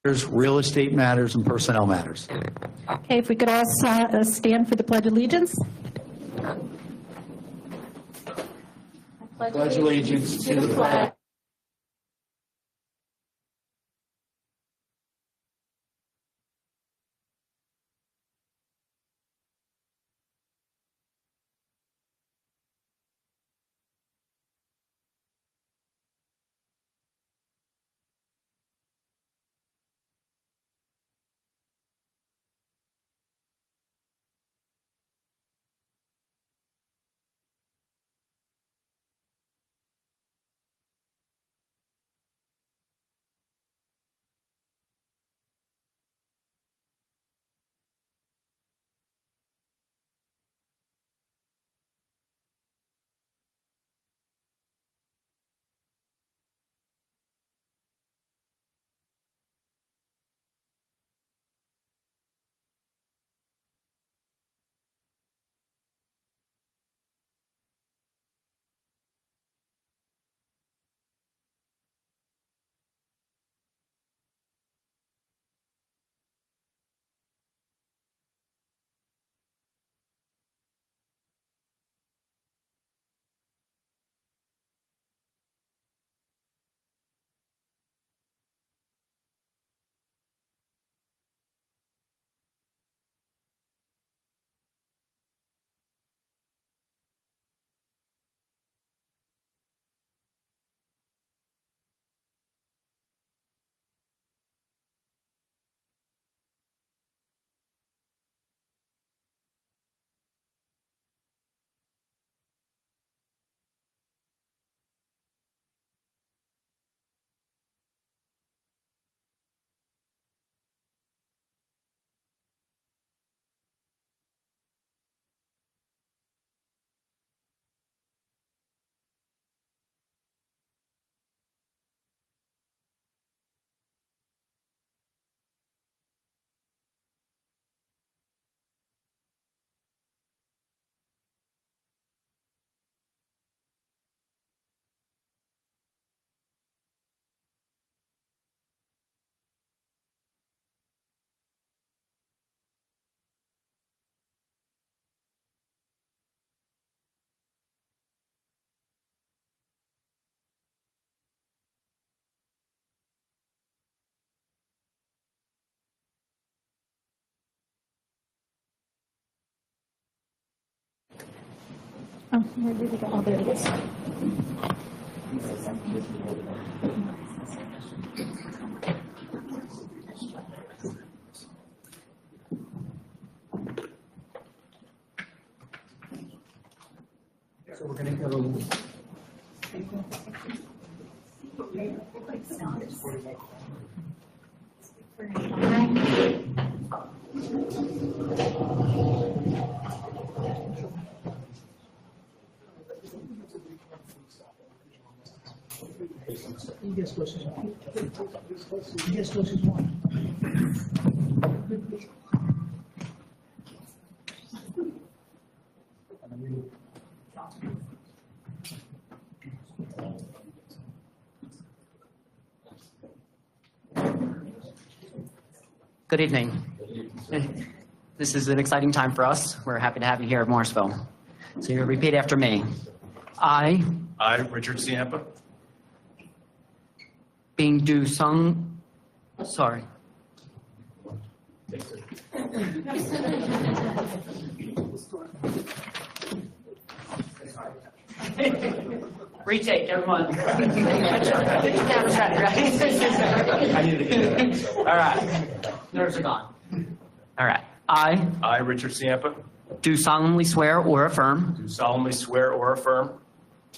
real estate matters, and personnel matters. Okay, if we could all stand for the Pledge of Allegiance. Pledge allegiance to the flag Oh, where did it go? Oh, there it is. So we're going to go. You guess closest one. You guess closest one. Good evening. This is an exciting time for us. We're happy to have you here at Morrisville. So you repeat after me. I, Richard Ciampa, being due sung, sorry. Retake, everyone. All right. Nerves are gone. All right. I, Richard Ciampa, Do solemnly swear or affirm do solemnly swear or affirm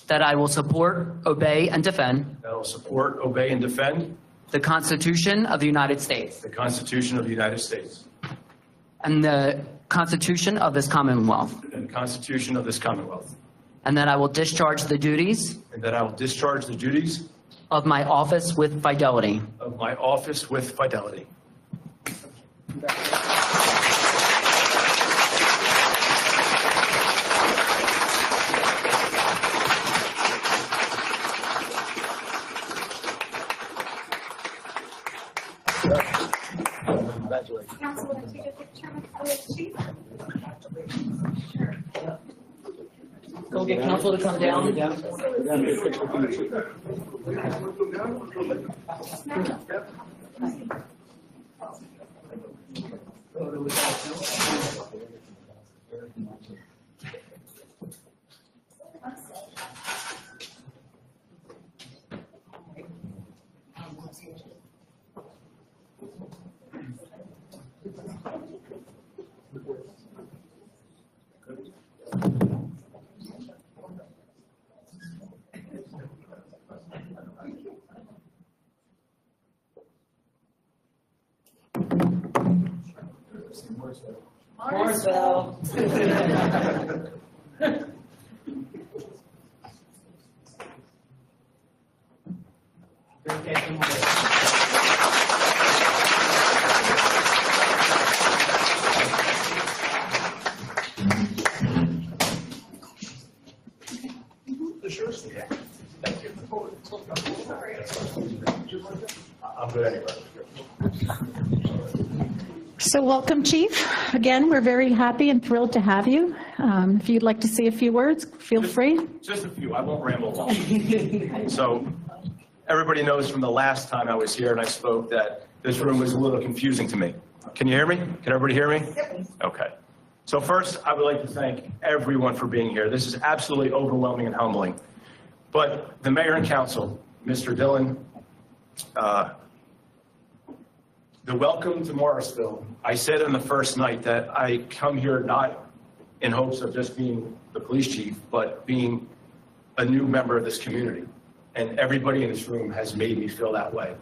that I will support, obey, and defend that I will support, obey, and defend the Constitution of the United States the Constitution of the United States and the Constitution of this Commonwealth, and the Constitution of this Commonwealth, and that I will discharge the duties and that I will discharge the duties of my office with fidelity. of my office with fidelity. Thank you. Go get counsel to come down. Morrisville. I'm good anyway. So welcome, Chief. Again, we're very happy and thrilled to have you. If you'd like to say a few words, feel free. Just a few, I won't ramble long. So, everybody knows from the last time I was here and I spoke that this room was a little confusing to me. Can you hear me? Can everybody hear me? Okay. So first, I would like to thank everyone for being here. This is absolutely overwhelming and humbling. But the mayor and council, Mr. Dillon, the welcome to Morrisville, I said on the first night that I come here not in hopes of just being the police chief, but being a new member of this community. And everybody in this room has made me feel that way.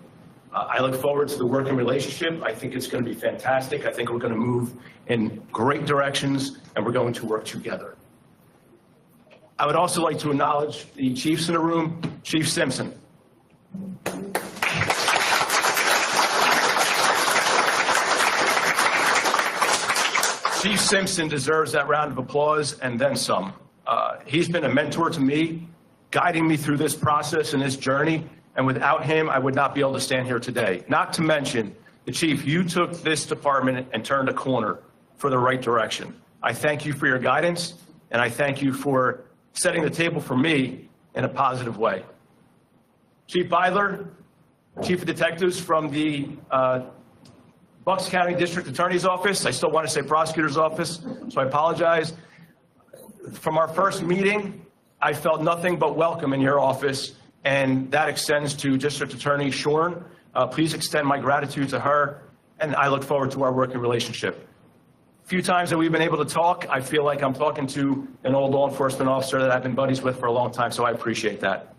I look forward to the working relationship. I think it's going to be fantastic. I think we're going to move in great directions, and we're going to work together. I would also like to acknowledge the chiefs in the room. Chief Simpson. Chief Simpson deserves that round of applause and then some. He's been a mentor to me, guiding me through this process and this journey, and without him, I would not be able to stand here today. Not to mention, the Chief, you took this department and turned a corner for the right direction. I thank you for your guidance, and I thank you for setting the table for me in a positive way. Chief Beidler, Chief of Detectives from the Bucks County District Attorney's Office. I still want to say Prosecutor's Office, so I apologize. From our first meeting, I felt nothing but welcome in your office, and that extends to District Attorney Shorn. Please extend my gratitude to her, and I look forward to our working relationship. A few times that we've been able to talk, I feel like I'm talking to an old law enforcement officer that I've been buddies with for a long time, so I appreciate that.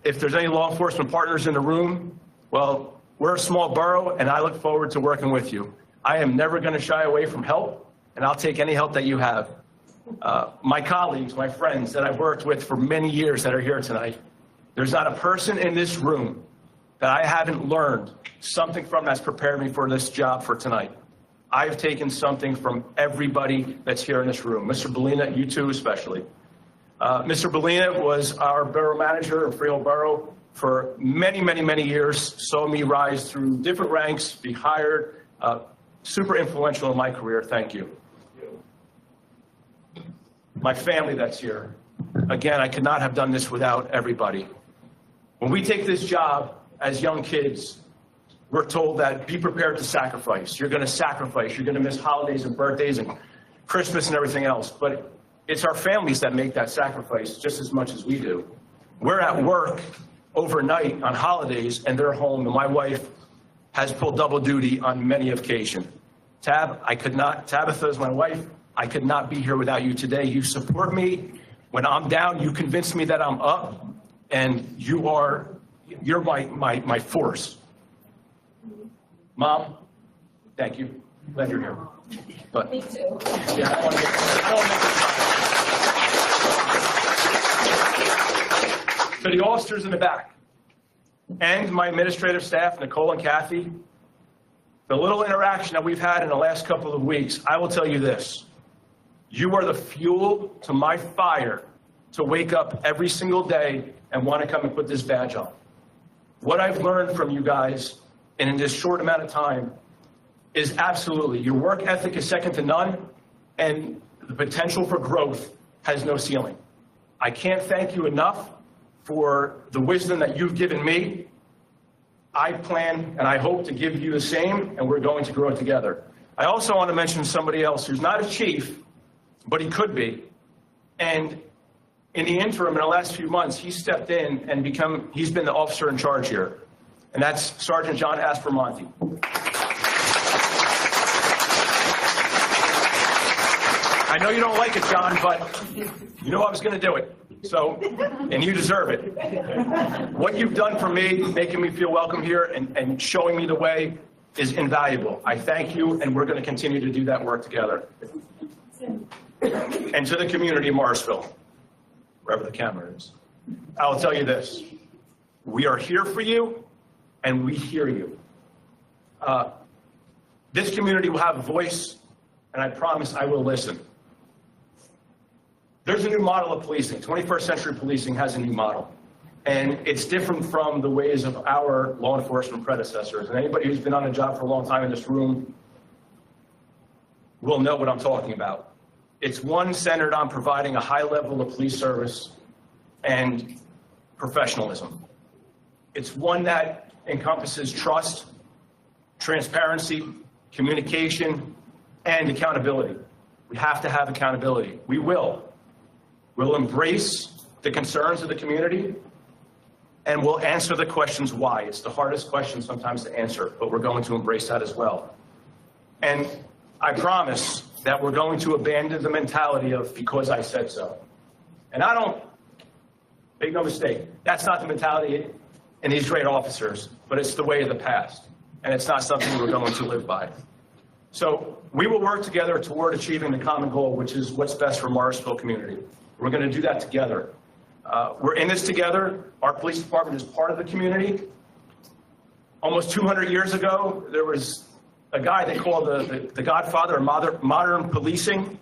If there's any law enforcement partners in the room, well, we're a small borough, and I look forward to working with you. I am never going to shy away from help, and I'll take any help that you have. My colleagues, my friends that I've worked with for many years that are here tonight, there's not a person in this room that I haven't learned something from that's prepared me for this job for tonight. I've taken something from everybody that's here in this room. Mr. Bellina, you too especially. Mr. Bellina was our borough manager of Freehold Borough for many, many, many years, saw me rise through different ranks, be hired, super influential in my career. Thank you. My family that's here. Again, I could not have done this without everybody. When we take this job as young kids, we're told that be prepared to sacrifice. You're going to sacrifice. You're going to miss holidays and birthdays and Christmas and everything else. But it's our families that make that sacrifice just as much as we do. We're at work overnight on holidays, and they're home, and my wife has pulled double duty on many occasions. Tabitha is my wife. I could not be here without you today. You support me. When I'm down, you convince me that I'm up, and you're my force. Mom, thank you. Glad you're here. But, me too. Yeah, I don't want to make To the officers in the back and my administrative staff, Nicole and Kathy, the little interaction that we've had in the last couple of weeks, I will tell you this. You are the fuel to my fire to wake up every single day and want to come and put this badge on. What I've learned from you guys in this short amount of time is absolutely, your work ethic is second to none, and the potential for growth has no ceiling. I can't thank you enough for the wisdom that you've given me. I plan and I hope to give you the same, and we're going to grow together. I also want to mention somebody else who's not a chief, but he could be. And in the interim, in the last few months, he stepped in and he's been the officer in charge here. And that's Sergeant John Aspromonte. I know you don't like it, John, but you know I was going to do it. So, and you deserve it. What you've done for me, making me feel welcome here and showing me the way is invaluable. I thank you, and we're going to continue to do that work together. And to the community of Morrisville, wherever the camera is, I'll tell you this. We are here for you, and we hear you. This community will have a voice, and I promise I will listen. There's a new model of policing. 21st century policing has a new model. And it's different from the ways of our law enforcement predecessors. And anybody who's been on a job for a long time in this room will know what I'm talking about. It's one centered on providing a high level of police service and professionalism. It's one that encompasses trust, transparency, communication, and accountability. We have to have accountability. We will. We'll embrace the concerns of the community, and we'll answer the questions why. It's the hardest question sometimes to answer, but we're going to embrace that as well. And I promise that we're going to abandon the mentality of because I said so. And I don't, make no mistake, that's not the mentality in these great officers, but it's the way of the past. And it's not something we're going to live by. So we will work together toward achieving the common goal, which is what's best for Morrisville community. We're going to do that together. We're in this together. Our police department is part of the community. Almost 200 years ago, there was a guy they called the godfather of modern policing,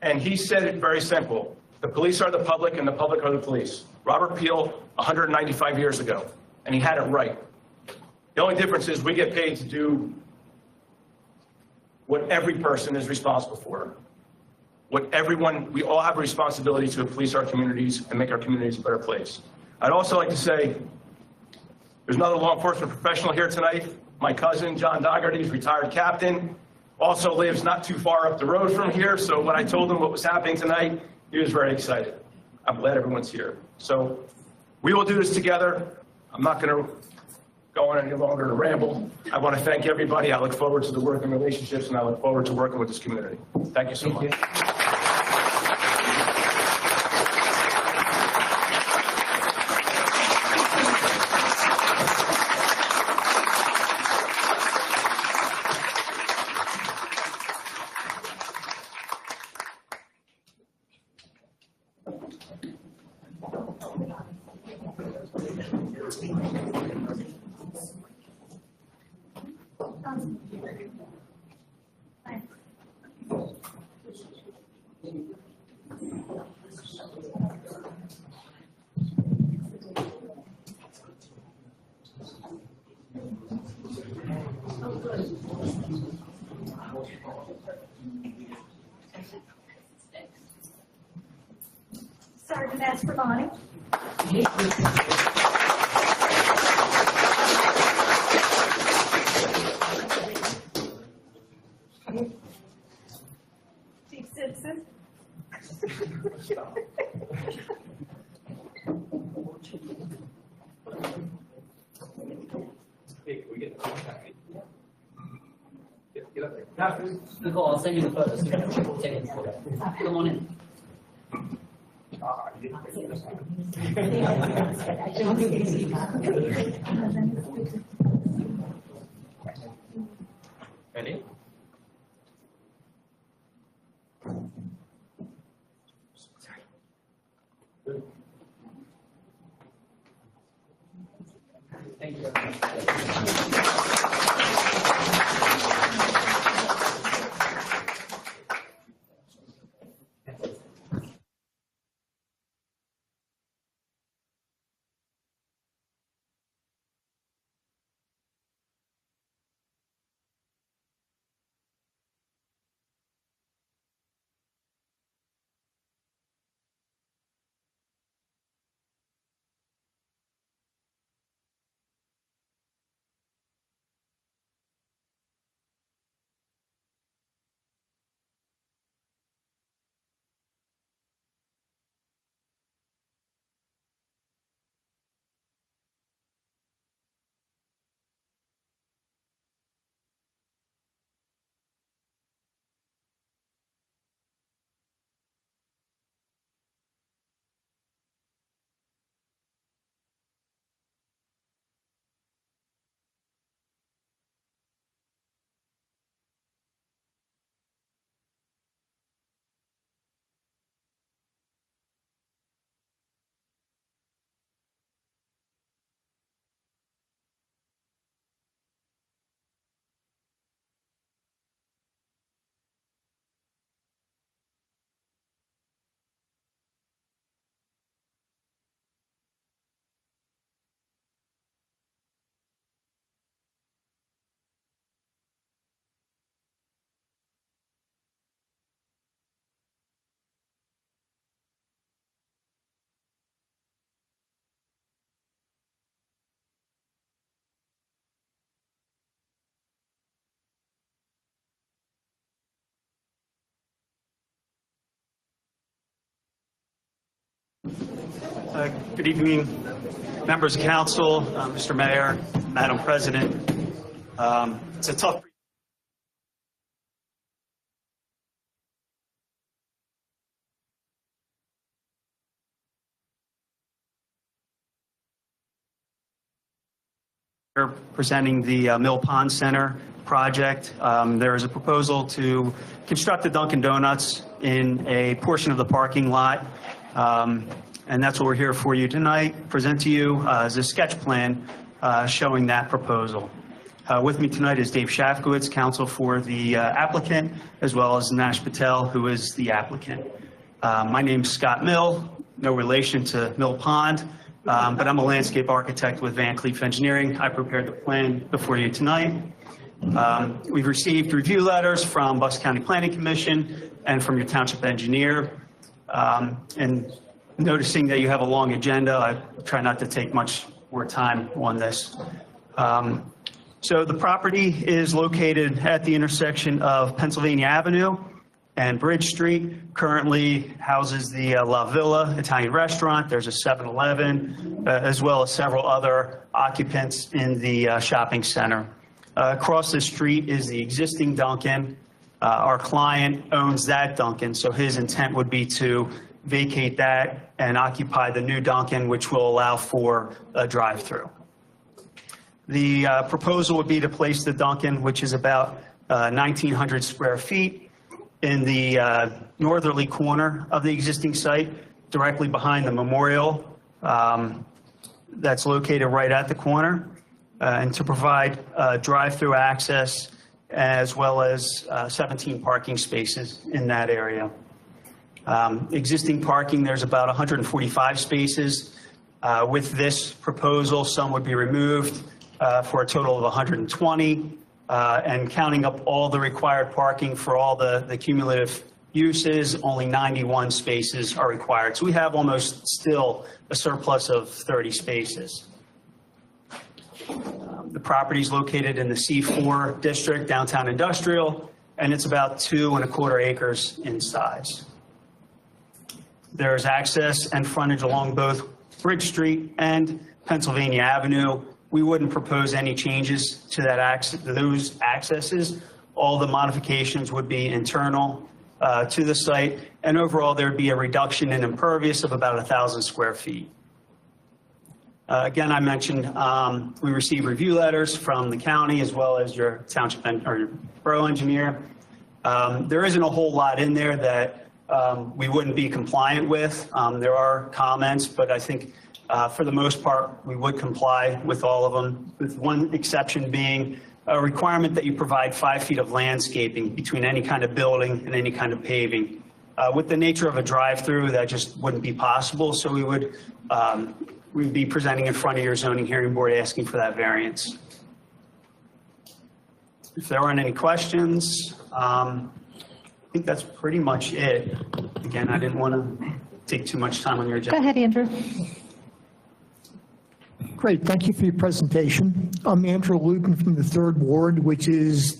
and he said it very simple. The police are the public, and the public are the police. Robert Peel, 195 years ago, and he had it right. The only difference is we get paid to do what every person is responsible for. We all have a responsibility to police our communities and make our communities a better place. I'd also like to say, there's another law enforcement professional here tonight. My cousin, John Dougherty, is retired captain, also lives not too far up the road from here. So when I told him what was happening tonight, he was very excited. I'm glad everyone's here. So we will do this together. I'm not going to go on any longer to ramble. I want to thank everybody. I look forward to the working relationships, and I look forward to working with this community. Thank you so much. Sergeant Aspromonte. Chief Simpson. Nicole, I'll send you the photos. Take it. Come on in. Ready? Sorry. Thank you. Good evening, members of council, Mr. Mayor, Madam President. It's a tough. We're presenting the Mill Pond Center project. There is a proposal to construct the Dunkin' Donuts in a portion of the parking lot. And that's what we're here for you tonight, present to you as a sketch plan showing that proposal. With me tonight is Dave Shafkowitz, counsel for the applicant, as well as Nash Patel, who is the applicant. My name's Scott Mill, no relation to Mill Pond, but I'm a landscape architect with Van Cleef Engineering. I prepared the plan before you tonight. We've received review letters from Bucks County Planning Commission and from your township engineer. And noticing that you have a long agenda, I try not to take much more time on this. So the property is located at the intersection of Pennsylvania Avenue and Bridge Street. Currently houses the La Villa Italian restaurant. There's a 7-Eleven, as well as several other occupants in the shopping center. Across the street is the existing Dunkin'. Our client owns that Dunkin', so his intent would be to vacate that and occupy the new Dunkin', which will allow for a drive-through. The proposal would be to place the Dunkin', which is about 1,900 square feet, in the northerly corner of the existing site, directly behind the memorial that's located right at the corner, and to provide drive-through access as well as 17 parking spaces in that area. Existing parking, there's about 145 spaces. With this proposal, some would be removed for a total of 120. And counting up all the required parking for all the cumulative uses, only 91 spaces are required. So we have almost still a surplus of 30 spaces. The property is located in the C4 district, downtown industrial, and it's about 2¼ acres in size. There's access and frontage along both Bridge Street and Pennsylvania Avenue. We wouldn't propose any changes to those accesses. All the modifications would be internal to the site, and overall there'd be a reduction in impervious of about 1,000 square feet. Again, I mentioned we received review letters from the county as well as your township or your borough engineer. There isn't a whole lot in there that we wouldn't be compliant with. There are comments, but I think for the most part, we would comply with all of them, with one exception being a requirement that you provide 5 feet of landscaping between any kind of building and any kind of paving. With the nature of a drive-through, that just wouldn't be possible, so we would we'd be presenting in front of your zoning hearing board asking for that variance. If there aren't any questions, I think that's pretty much it. Again, I didn't want to take too much time on your agenda. Go ahead, Andrew. Great, thank you for your presentation. I'm Andrew Luton from the 3rd Ward, which is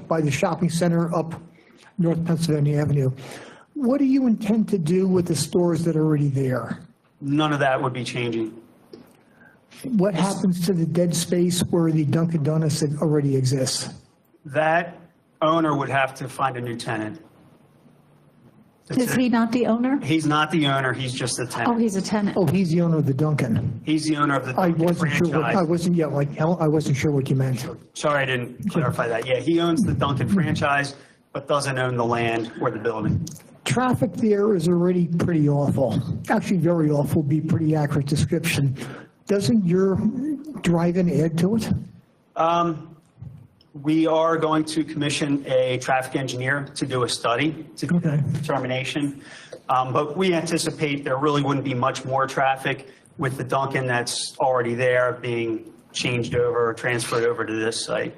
by the shopping center up North Pennsylvania Avenue. What do you intend to do with the stores that are already there? None of that would be changing. What happens to the dead space where the Dunkin' Donuts already exists? That owner would have to find a new tenant. Is he not the owner? He's not the owner, he's just the Oh, tenant. he's a tenant. Oh, he's the owner of the Dunkin'. He's the owner of the I Dunkin' wasn't sure what, franchise. I wasn't sure what you meant. Sorry, I didn't clarify that. Yeah, he owns the Dunkin' franchise, but doesn't own the land or the building. Traffic there is already pretty awful. Actually, very awful would be a pretty accurate description. Doesn't your drive-in add to it? We are going to commission a traffic engineer to do a study to do Okay. determination. But we anticipate there really wouldn't be much more traffic with the Dunkin' that's already there being changed over or transferred over to this site.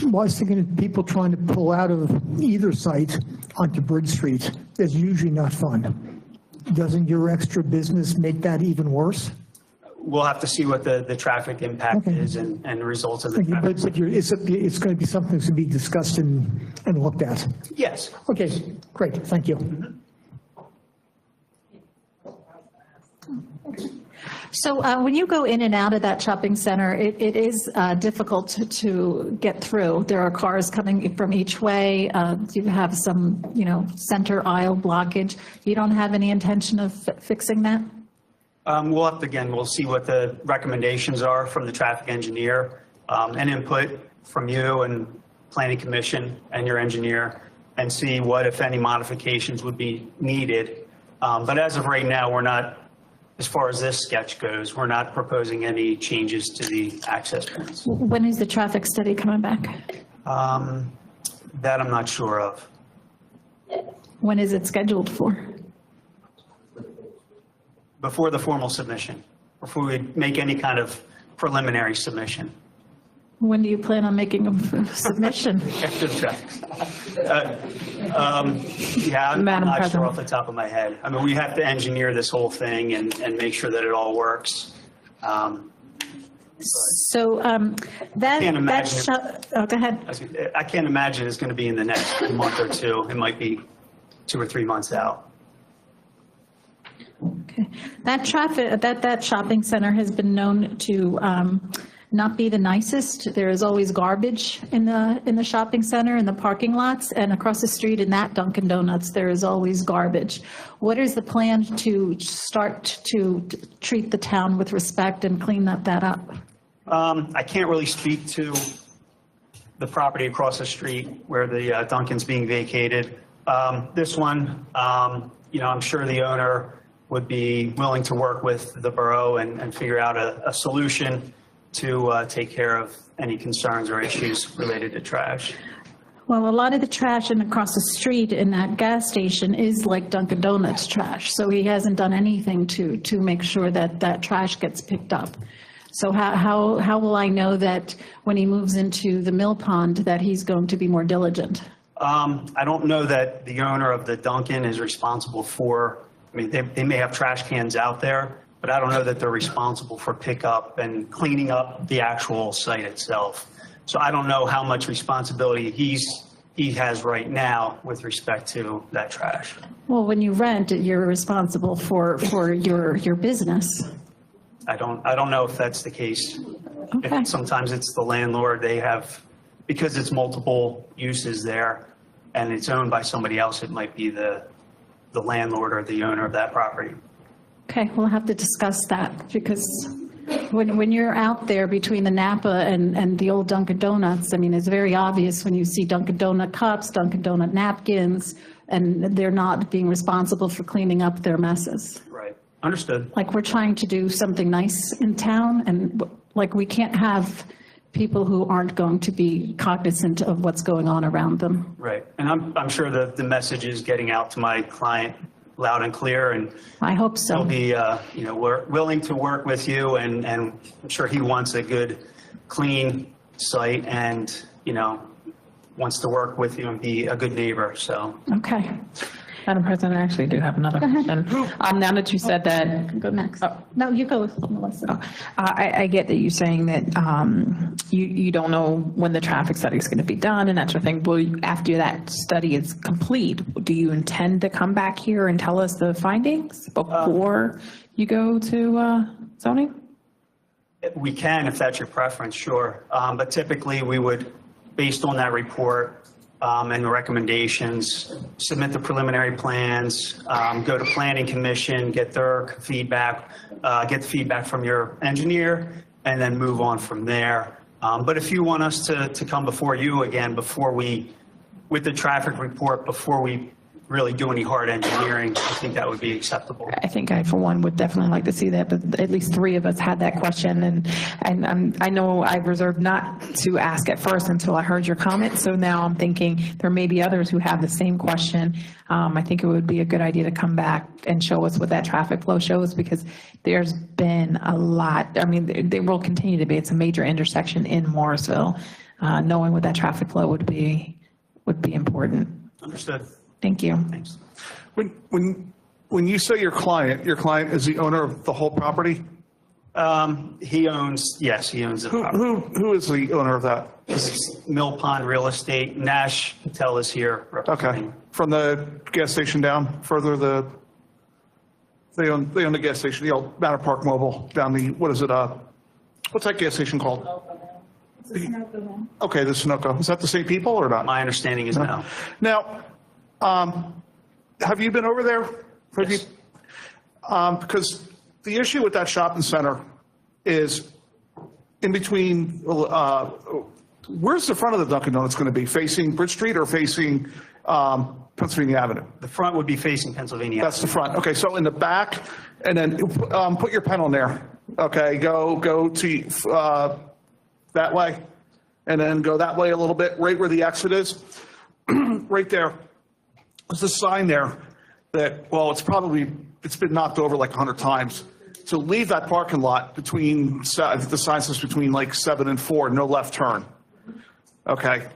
Well, I was thinking of people trying to pull out of either site onto Bridge Street. That's usually not fun. Doesn't your extra business make that even worse? We'll have to see what the traffic impact Okay. is and the results of the But traffic. it's going to be something to be discussed and looked at. Yes. Okay, great, thank you. So when you go in and out of that shopping center, it is difficult to get through. There are cars coming from each way. You have some, center aisle blockage. You don't have any intention of fixing that? We'll see what the recommendations are from the traffic engineer and input from you and planning commission and your engineer, and see what, if any, modifications would be needed. But as of right now, we're not, as far as this sketch goes, we're not proposing any changes to the access points. When is the traffic study coming back? That I'm not sure of. When is it scheduled for? Before the formal submission, before we make any kind of preliminary submission. When do you plan on making a submission? After the traffic. Yeah, I'm Madam not sure President. off the top of my head. I mean, we have to engineer this whole thing and make sure that it all works. So that, Can't imagine go ahead. I can't imagine it's going to be in the next month or two. It might be 2 or 3 months out. Okay. That traffic, that shopping center has been known to not be the nicest. There is always garbage in the shopping center, in the parking lots, and across the street in that Dunkin' Donuts, there is always garbage. What is the plan to start to treat the town with respect and clean that up? I can't really speak to the property across the street where the Dunkin's being vacated. This one, I'm sure the owner would be willing to work with the borough and figure out a solution to take care of any concerns or issues related to trash. Well, a lot of the trash across the street in that gas station is like Dunkin' Donuts trash, so he hasn't done anything to make sure that trash gets picked up. So how will I know that when he moves into the mill pond that he's going to be more diligent? I don't know that the owner of the Dunkin' is responsible for, they may have trash cans out there, but I don't know that they're responsible for pickup and cleaning up the actual site itself. So I don't know how much responsibility he has right now with respect to that trash. Well, when you rent, you're responsible for your business. I don't know if that's the case. Okay. Sometimes it's the landlord, because it's multiple uses there and it's owned by somebody else, it might be the landlord or the owner of that property. Okay, we'll have to discuss that, because when you're out there between the Napa and the old Dunkin' Donuts, it's very obvious when you see Dunkin' Donut cups, Dunkin' Donut napkins, and they're not being responsible for cleaning up their messes. Right. Understood. Like, we're trying to do something nice in town, and we can't have people who aren't going to be cognizant of what's going on around them. Right. And I'm sure that the message is getting out to my client loud and clear, and I hope so. he'll be, we're willing to work with you, and I'm sure he wants a good, clean site, and, wants to work with you and be a good neighbor, so. Okay. Madam President, I actually do have another question. Now that you said that, Go next. No, you go, Melissa. I get that you're saying that you don't know when the traffic study is going to be done and that sort of thing. Well, after that study is complete, do you intend to come back here and tell us the findings before you go to zoning? We can, if that's your preference, sure. But typically, we would, based on that report and the recommendations, submit the preliminary plans, go to Planning Commission, get their feedback, get the feedback from your engineer, and then move on from there. But if you want us to come before you again, with the traffic report, before we really do any hard engineering, I think that would be acceptable. I think I, for one, would definitely like to see that, but at least 3 of us had that question, and I know I reserved not to ask at first until I heard your comment, so now I'm thinking there may be others who have the same question. I think it would be a good idea to come back and show us what that traffic flow shows, because there's been a lot. There will continue to be. It's a major intersection in Morrisville. Knowing what that traffic flow would be important. Understood. Thank you. Thanks. When you say your client is the owner of the whole property? He owns the property. Who is the owner of that? Mill Pond Real Estate. Nash Patel is here Okay, representing. from the gas station down further, They own the gas station, the old Manor Park Mobile down the, what is it, what's that gas station called? Okay, the Sunoco. Is that the same people or not? My understanding is no. Now, have you been over there? Have Yes. you- Because the issue with that shopping center is in between, where's the front of the Dunkin' Donuts going to be? Facing Bridge Street or facing Pennsylvania Avenue? The front would be facing Pennsylvania. That's the front. Okay, so in the back, and then put your pen on there. Okay, go to that way, and then go that way a little bit, right where the exit is. Right there. There's a sign there that, well, it's been knocked over like 100 times. So leave that parking lot between, the sign says between like 7 and 4, no left turn. Okay?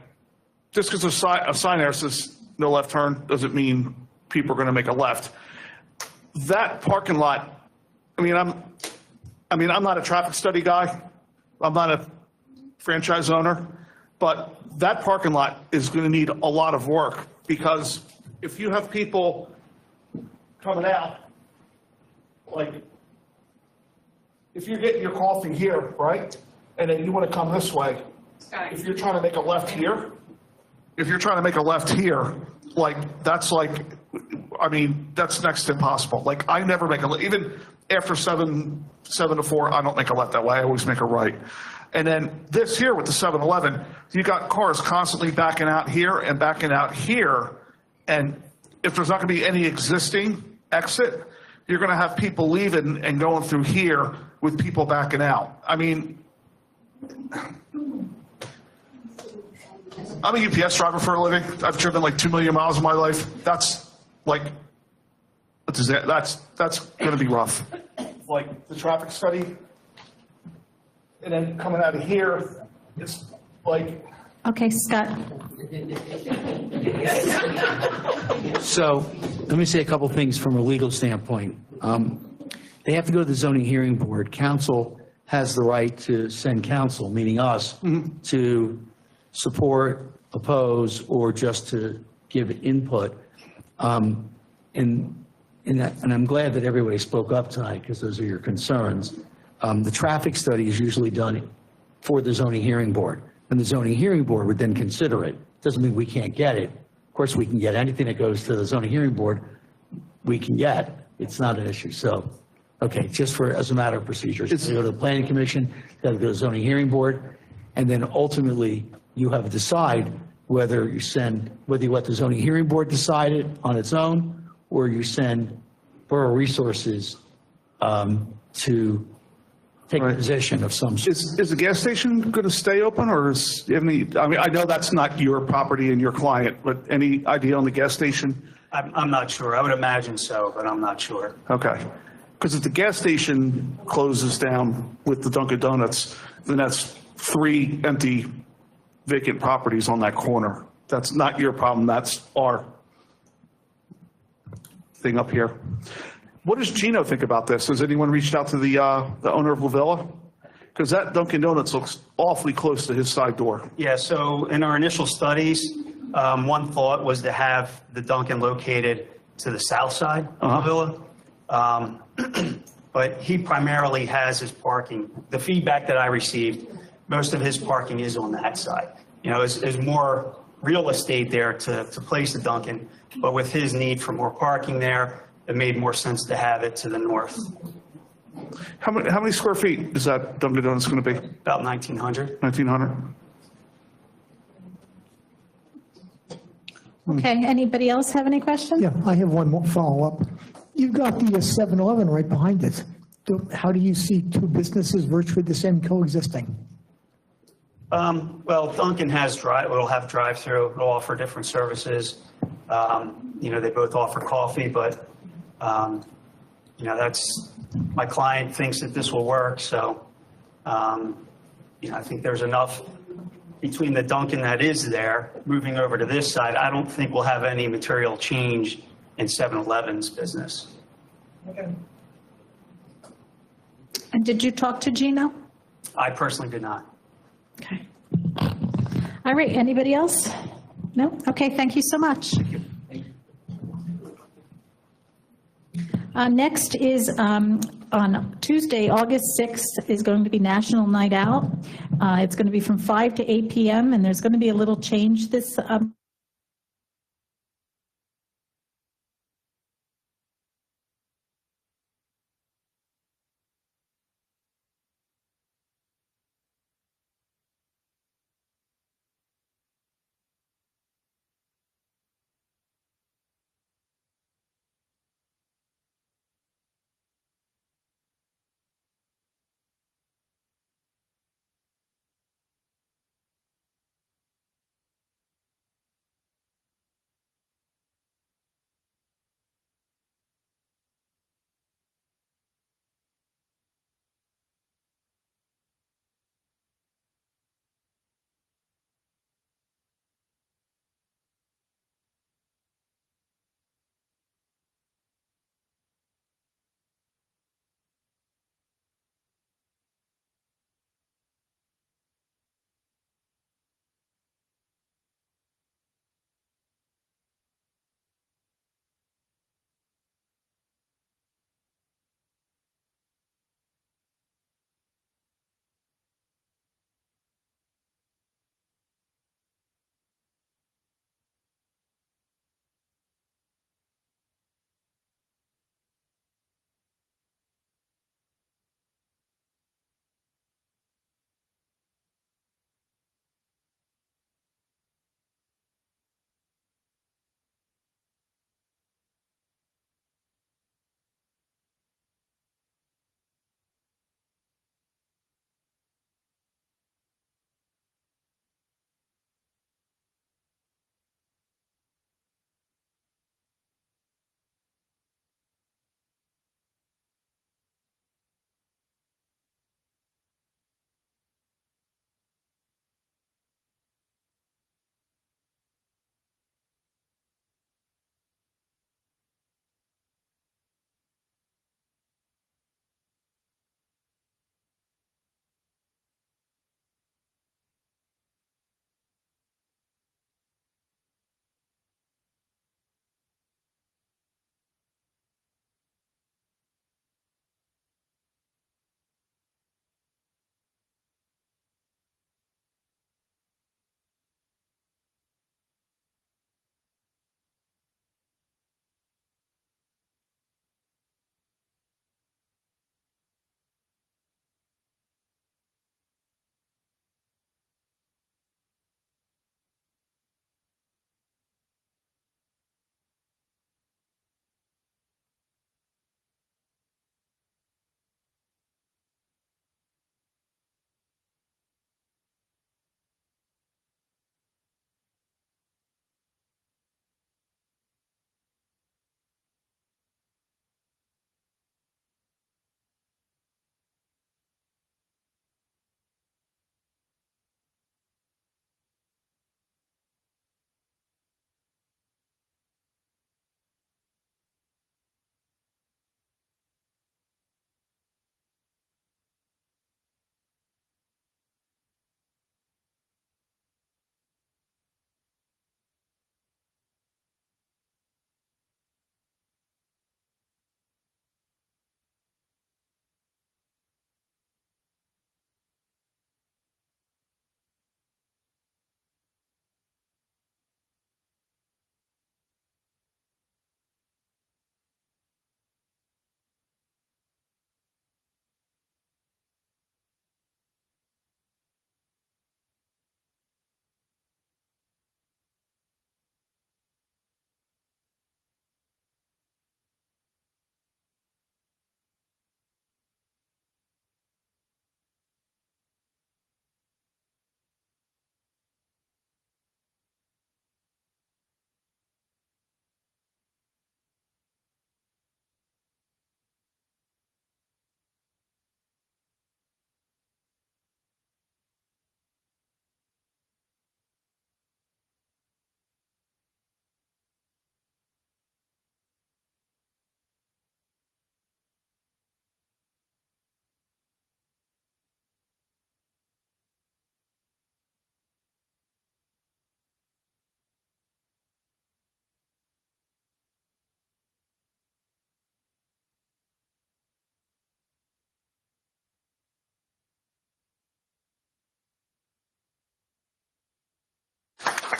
Just because a sign there says no left turn doesn't mean people are going to make a left. That parking lot, I'm not a traffic study guy. I'm not a franchise owner, but that parking lot is going to need a lot of work because if you have people coming out, like, if you're getting your coffee here, right, and then you want to come this way, if you're trying to make a left here, that's next to impossible. Like, I never make even after 7 to 4, I don't make a left that way. I always make a right. And then this here with the 7-Eleven, you got cars constantly backing out here and backing out here. And if there's not going to be any existing exit, you're going to have people leaving and going through here with people backing out. I mean, I'm a UPS driver for a living. I've driven like 2 million miles in my life. That's like, that's going to be rough. Like the traffic study, and then coming out of here, it's like. Okay, Scott. So let me say a couple things from a legal standpoint. They have to go to the zoning hearing board. Council has the right to send counsel, meaning us, to support, oppose, or just to give input. And I'm glad that everybody spoke up tonight because those are your concerns. The traffic study is usually done for the zoning hearing board, and the zoning hearing board would then consider it. Doesn't mean we can't get it. Of course, we can get anything that goes to the zoning hearing board, we can get. It's not an issue. So, okay, just as a matter of procedure, it's go to the planning commission, got to go to the zoning hearing board, and then ultimately you have to decide whether you let the zoning hearing board decide it on its own, or you send borough resources to take a position of some sort. Is the gas station going to stay open, or I know that's not your property and your client, but any idea on the gas station? I'm not sure. I would imagine so, but I'm not sure. Okay. Because if the gas station closes down with the Dunkin' Donuts, then that's 3 empty vacant properties on that corner. That's not your problem. That's our thing up here. What does Gino think about this? Has anyone reached out to the owner of La Villa? Because that Dunkin' Donuts looks awfully close to his side door. Yeah, so in our initial studies, one thought was to have the Dunkin' located to the south side of the villa. But he primarily has his parking. The feedback that I received, most of his parking is on that side. You know, there's more real estate there to place the Dunkin', but with his need for more parking there, it made more sense to have it to the north. How many square feet is that Dunkin' Donuts going to be? About 1,900. 1,900? Okay, anybody else have any questions? Yeah, I have one more follow-up. You've got the 7-Eleven right behind it. How do you see two businesses virtually the same coexisting? Well, Dunkin' will have drive-through. It'll offer different services. You know, they both offer coffee, but you know, my client thinks that this will work. So, you know, I think there's enough between the Dunkin' that is there moving over to this side. I don't think we'll have any material change in 7-Eleven's business. And did you talk to Gino? I personally did not. Okay. All right, anybody else? No? Okay, thank you so much. Next is on Tuesday, August 6th, is going to be National Night Out. It's going to be from 5 to 8 p.m., and there's going to be a little change this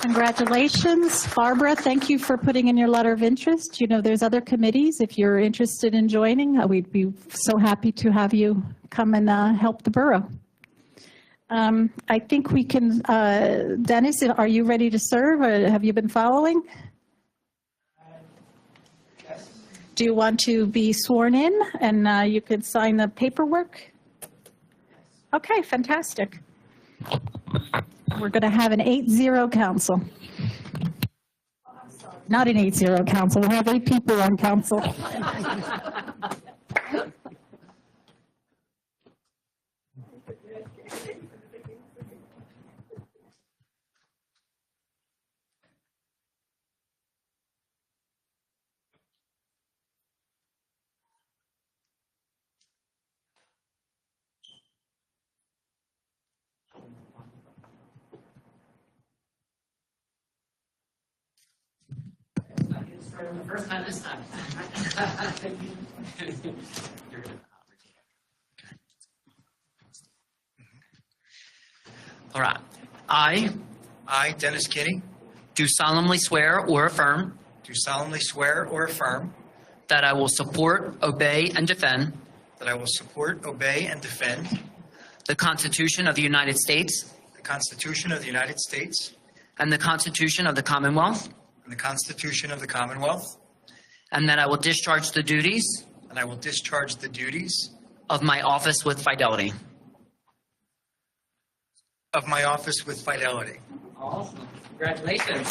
Congratulations. Barbara, thank you for putting in your letter of interest. You know, there's other committees. If you're interested in joining, we'd be so happy to have you come and help the borough. I think we can, Dennis, are you ready to serve? Or have you been following? Do you want to be sworn in and you could sign the paperwork? Okay, fantastic. We're going to have an 8-0 council. Not an 8-0 council. We'll have 8 people on council. First time this time. All right. I, Dennis Kinney, Do solemnly swear or affirm do solemnly swear or affirm that I will support, obey, and defend that I will support, obey, and defend the Constitution of the United States the Constitution of the United States and the Constitution of the Commonwealth, and the Constitution of the Commonwealth, and that I will discharge the duties and I will discharge the duties of my office with fidelity. of my office with fidelity. Awesome. Congratulations.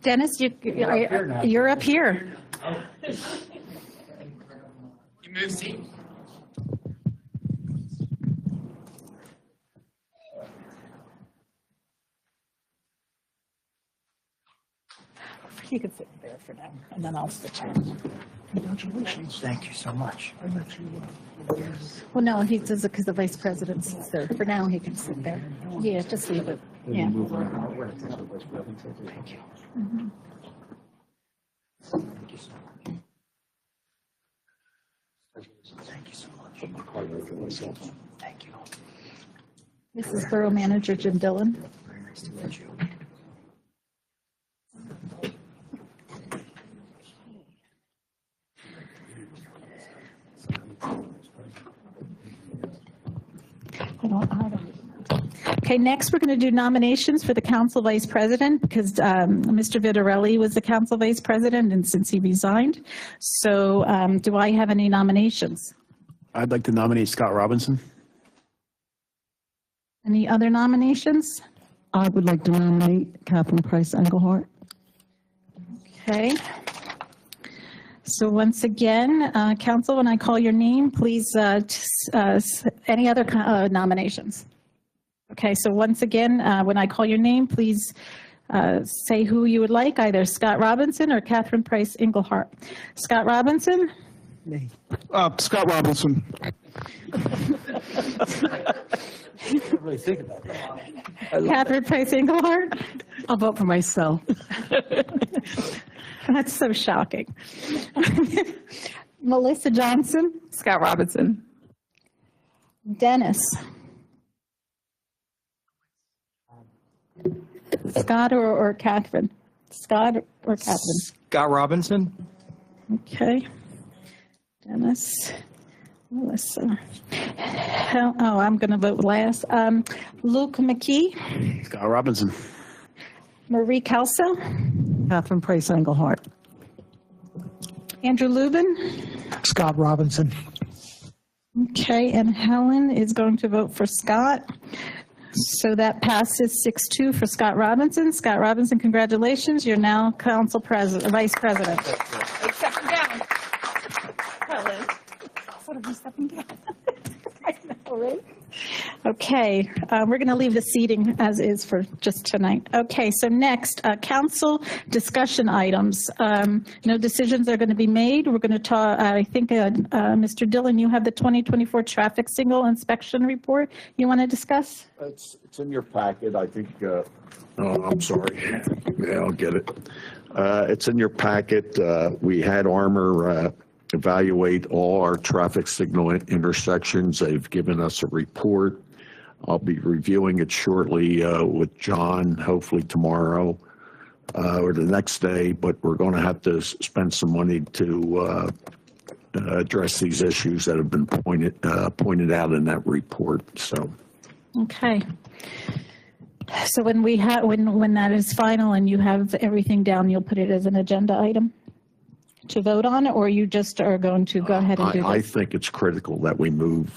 Dennis, you're up here. You move seat. You can sit there for now, and then I'll switch out. Congratulations. Thank you so much. Well, no, he does it because the vice president sits there. For now, he can sit there. Yeah, just leave it. Yeah. Thank you. Thank you so much. Thank you. This is Borough Manager Jim Dillon. Very nice to meet you. Okay, next we're going to do nominations for the council vice president because Mr. Vitarelli was the council vice president and since he resigned. So do I have any nominations? I'd like to nominate Scott Robinson. Any other nominations? I would like to nominate Catherine Price Engelhardt. Okay. So once again, council, when I call your name, please, any other nominations? Okay, so once again, when I call your name, please say who you would like, either Scott Robinson or Catherine Price Engelhardt. Scott Robinson? Scott Robinson. Really think about that. Catherine Price Engelhardt? I'll vote for myself. That's so shocking. Melissa Johnson? Scott Robinson. Dennis? Scott or Catherine? Scott or Catherine? Scott Robinson. Okay. Dennis, Melissa. Oh, I'm going to vote last. Luke McKee, Scott Robinson. Marie Kelso, Catherine Price Engelhardt. Andrew Lubin. Scott Robinson. Okay, and Helen is going to vote for Scott. So that passes 6-2 for Scott Robinson. Scott Robinson, congratulations. You're now council president, vice president. Stepping down. Helen. What are you stepping down? I know, right? Okay, we're going to leave the seating as is for just tonight. Okay, so next, council discussion items. No decisions are going to be made. We're going to talk, I think, Mr. Dillon, you have the 2024 traffic signal inspection report you want to discuss? It's in your packet, I think, oh, I'm sorry. Yeah, I'll get it. It's in your packet. We had Armor evaluate all our traffic signal intersections. They've given us a report. I'll be reviewing it shortly with John, hopefully tomorrow or the next day, but we're going to have to spend some money to address these issues that have been pointed out in that report. So, Okay. So when we have, when that is final and you have everything down, you'll put it as an agenda item to vote on, or you just are going to go ahead and do I this think it's critical that we move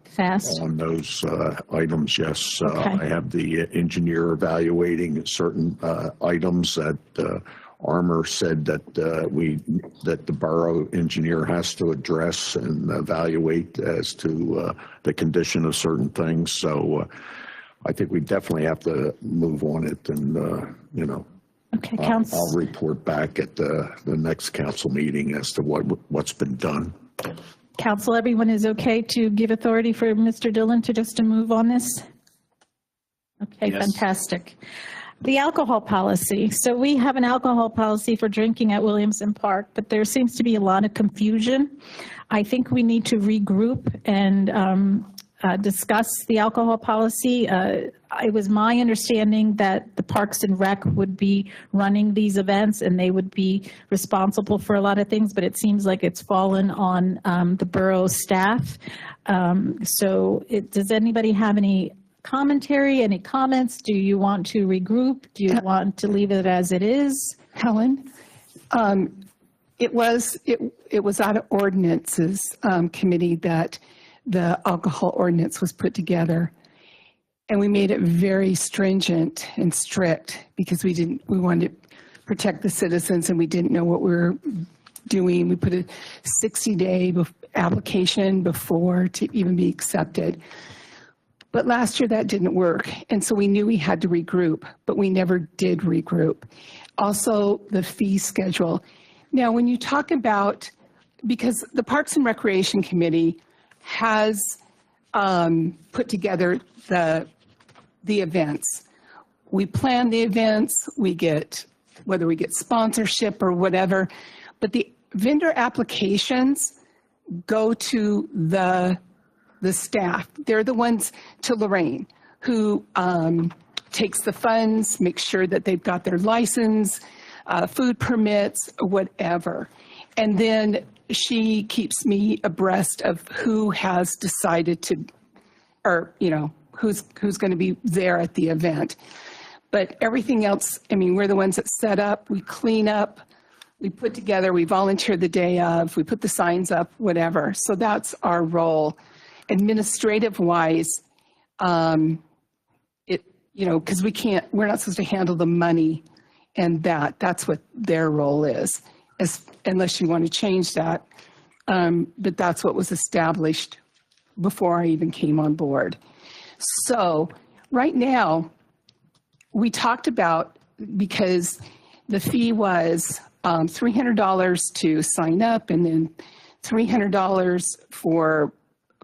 fast? on those items, yes. Okay. I have the engineer evaluating certain items that Armour said that that the borough engineer has to address and evaluate as to the condition of certain things. So I think we definitely have to move on it, and Okay, Council. I'll report back at the next council meeting as to what's been done. Council, everyone is okay to give authority for Mr. Dillon to move on this? Okay, Yes. fantastic. The alcohol policy. So we have an alcohol policy for drinking at Williamson Park, but there seems to be a lot of confusion. I think we need to regroup and discuss the alcohol policy. It was my understanding that the Parks and Rec would be running these events and they would be responsible for a lot of things, but it seems like it's fallen on the borough staff. Does anybody have any commentary, any comments? Do you want to regroup? Do you want to leave it as it is? Helen, it was out of ordinances committee that the alcohol ordinance was put together, and we made it very stringent and strict because we wanted to protect the citizens and we didn't know what we were doing. We put a 60-day application before to even be accepted. But last year that didn't work, and so we knew we had to regroup, but we never did regroup. Also, the fee schedule. Now, when you talk about, because the Parks and Recreation Committee has put together the events. We plan the events, whether we get sponsorship or whatever, but the vendor applications go to the staff. They're the ones to Lorraine who takes the funds, makes sure that they've got their license, food permits, whatever. And then she keeps me abreast of who has decided to, or, who's going to be there at the event. But everything else, we're the ones that set up, we clean up, we put together, we volunteer the day of, we put the signs up, whatever. So that's our role. Administrative wise, because we're not supposed to handle the money and that's what their role is, unless you want to change that. But that's what was established before I even came on board. So right now, we talked about, because the fee was $300 to sign up and then $300 for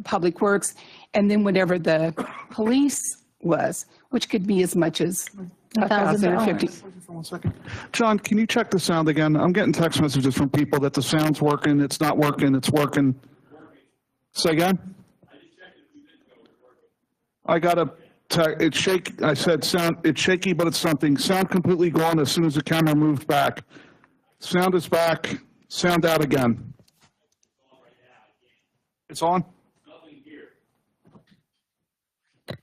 Public Works, and then whatever the police was, which could be as much as $1,050. 1 second. John, can you check the sound again? I'm getting text messages from people that the sound's working, it's not working, it's working. Say again? I got a it's shaky. I said sound, it's shaky, but it's something. Sound completely gone as soon as the camera moved back. Sound is back. Sound out again. It's on? Nothing here. There's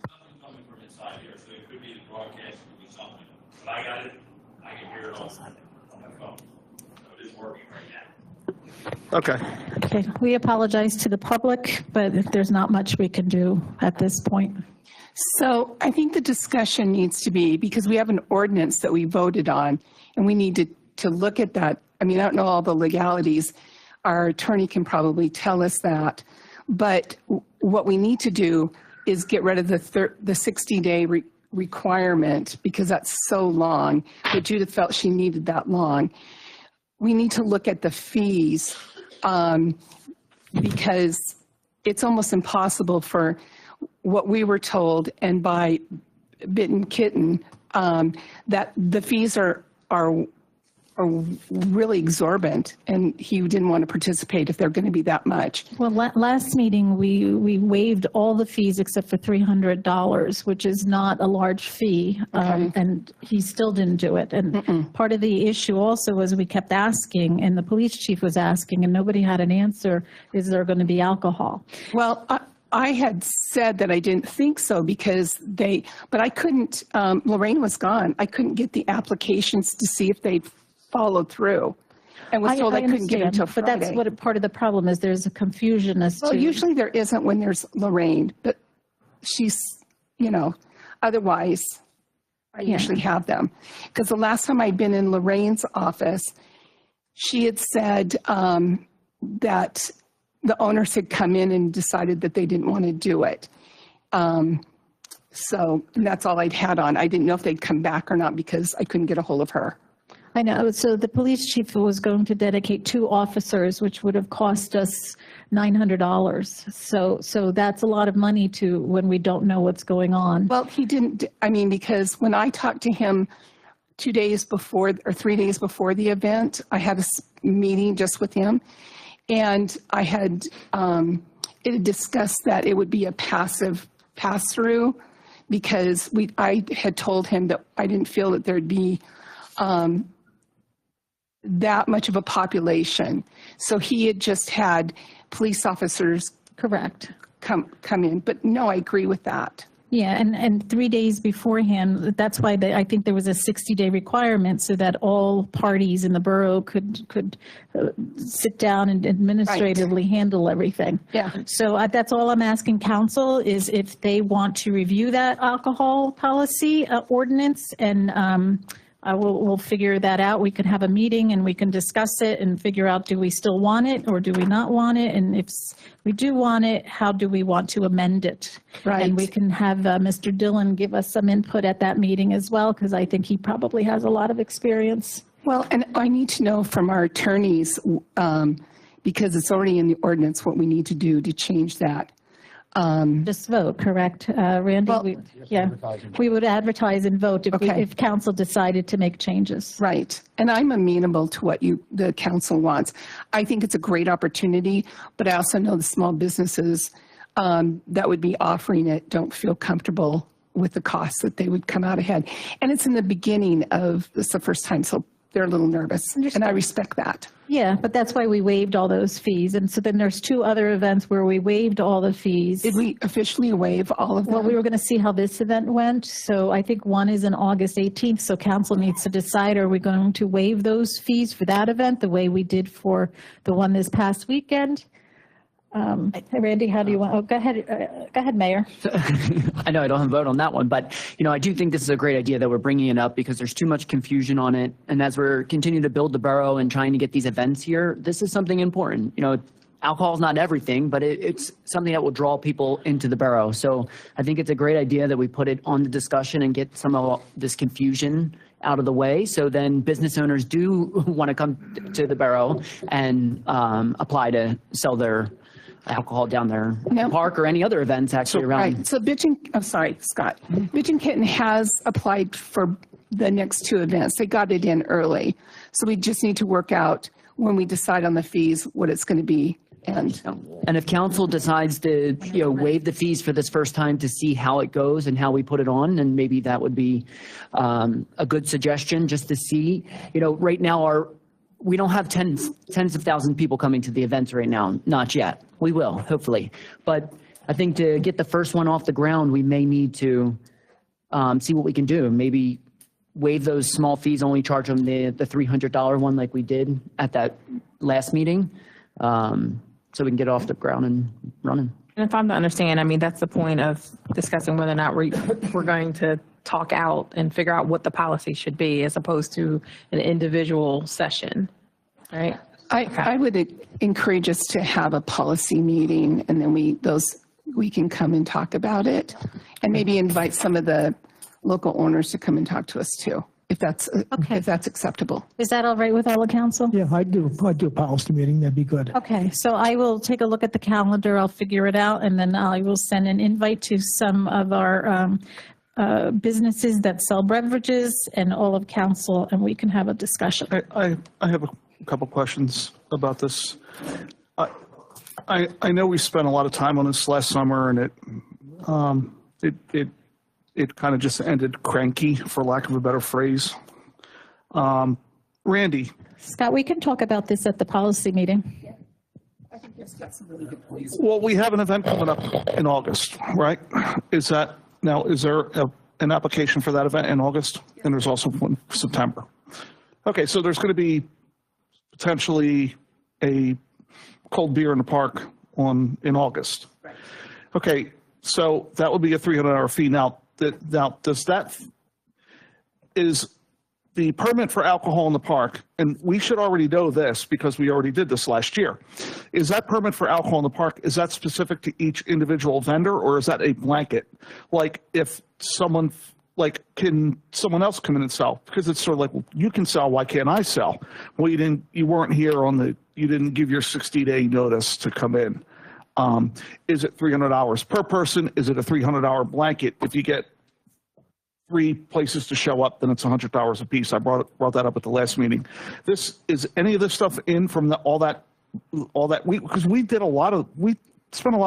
nothing coming from inside here, so it could be the broadcast, it could be something. But I got it. I can hear it on my phone. So it is working right now. Okay. Okay, we apologize to the public, but there's not much we can do at this point. So I think the discussion needs to be, because we have an ordinance that we voted on, and we need to look at that. I don't know all the legalities. Our attorney can probably tell us that. But what we need to do is get rid of the 60-day requirement, because that's so long. But Judith felt she needed that long. We need to look at the fees, because it's almost impossible for what we were told, and by bitten kitten, that the fees are are really exorbitant, and he didn't want to participate if they're going to be that much. Well, last meeting, we waived all the fees except for $300, which is not a large fee, and he still didn't do it. And part of the issue also was we kept asking, and the police chief was asking, and nobody had an answer, is there going to be alcohol? Well, I had said that I didn't think so because but I couldn't, Lorraine was gone. I couldn't get the applications to see if they'd followed through. And was told I couldn't get until Friday. But that's what part of the problem is. There's a confusion as to. Well, usually there isn't when there's Lorraine, but she's, otherwise I usually have them. Because the last time I'd been in Lorraine's office, she had said that the owners had come in and decided that they didn't want to do it. So that's all I'd had on. I didn't know if they'd come back or not because I couldn't get a hold of her. I know. So the police chief was going to dedicate 2 officers, which would have cost us $900. So that's a lot of money when we don't know what's going on. Well, he didn't, because when I talked to him 2 days before or 3 days before the event, I had a meeting just with him, and I had it had discussed that it would be a passive pass-through because I had told him that I didn't feel that there'd be that much of a population. So he had just had police officers Correct. come in. But no, I agree with that. Yeah, and 3 days beforehand, that's why I think there was a 60-day requirement so that all parties in the borough could sit down and administratively handle everything. Yeah. So that's all I'm asking council is if they want to review that alcohol policy ordinance, and we'll figure that out. We can have a meeting and we can discuss it and figure out, do we still want it or do we not want it? And if we do want it, how do we want to amend it? Right. And we can have Mr. Dillon give us some input at that meeting as well, because I think he probably has a lot of experience. Well, and I need to know from our attorneys, because it's already in the ordinance, what we need to do to change that. Just vote, correct, Randy? Well, we would advertise and vote if, Okay. if council decided to make changes. Right. And I'm amenable to what the council wants. I think it's a great opportunity, but I also know the small businesses that would be offering it don't feel comfortable with the costs that they would come out ahead. And it's in the beginning of, it's the first time, so they're a little nervous. And I respect that. Yeah, but that's why we waived all those fees. And so then there's 2 other events where we waived all the fees. Did we officially waive all of them? Well, we were going to see how this event went. So I think one is on August 18th. So council needs to decide, are we going to waive those fees for that event the way we did for the one this past weekend? Randy, how do you want? Oh, go ahead, Mayor. I know I don't have a vote on that one, but I do think this is a great idea that we're bringing it up because there's too much confusion on it. And as we're continuing to build the borough and trying to get these events here, this is something important. Alcohol is not everything, but it's something that will draw people into the borough. So I think it's a great idea that we put it on the discussion and get some of this confusion out of the way. So then business owners do want to come to the borough and apply to sell their alcohol down there, park or any other events actually around. Right. So Scott. Bitch and Kitten has applied for the next 2 events. They got it in early. So we just need to work out when we decide on the fees, what it's going to be. And if council decides to, waive the fees for this first time to see how it goes and how we put it on, then maybe that would be a good suggestion just to see. Right now we don't have tens of thousands of people coming to the events right now, not yet. We will, hopefully. But I think to get the first one off the ground, we may need to see what we can do. Maybe waive those small fees, only charge them the $300 one like we did at that last meeting, so we can get off the ground and running. And if I'm to understand, that's the point of discussing whether or not we're going to talk out and figure out what the policy should be as opposed to an individual session, right? I would encourage us to have a policy meeting, and then we can come and talk about it, and maybe invite some of the local owners to come and talk to us too, if that's acceptable. Is that all right with all the council? Yeah, I'd do a policy meeting. That'd be good. Okay, so I will take a look at the calendar. I'll figure it out, and then I will send an invite to some of our businesses that sell beverages and all of council, and we can have a discussion. I have a couple questions about this. I know we spent a lot of time on this last summer, and it kind of just ended cranky, for lack of a better phrase. Randy. Scott, we can talk about this at the policy meeting. Well, we have an event coming up in August, right? Is there an application for that event in August? And there's also one for September. Okay, so there's going to be potentially a cold beer in the park in August. Right. Okay, so that would be a $300 fee. Now, is the permit for alcohol in the park, and we should already know this because we already did this last year, is that permit for alcohol in the park, is that specific to each individual vendor, or is that a blanket? Like, if someone, can someone else come in and sell? Because it's sort of like, well, you can sell, why can't I sell? Well, you weren't here you didn't give your 60-day notice to come in. Is it $300 per person? Is it a $300 blanket? If you get 3 places to show up, then it's $100 a piece. I brought that up at the last meeting. Is any of this stuff in from all that because we spent a lot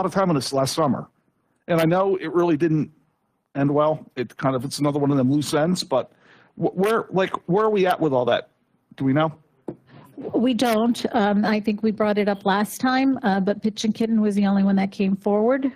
of time on this last summer, and I know it really didn't end well. It's another one of them loose ends. But where are we at with all that? Do we know? We don't. I think we brought it up last time, but Pitch and Kitten was the only one that came forward.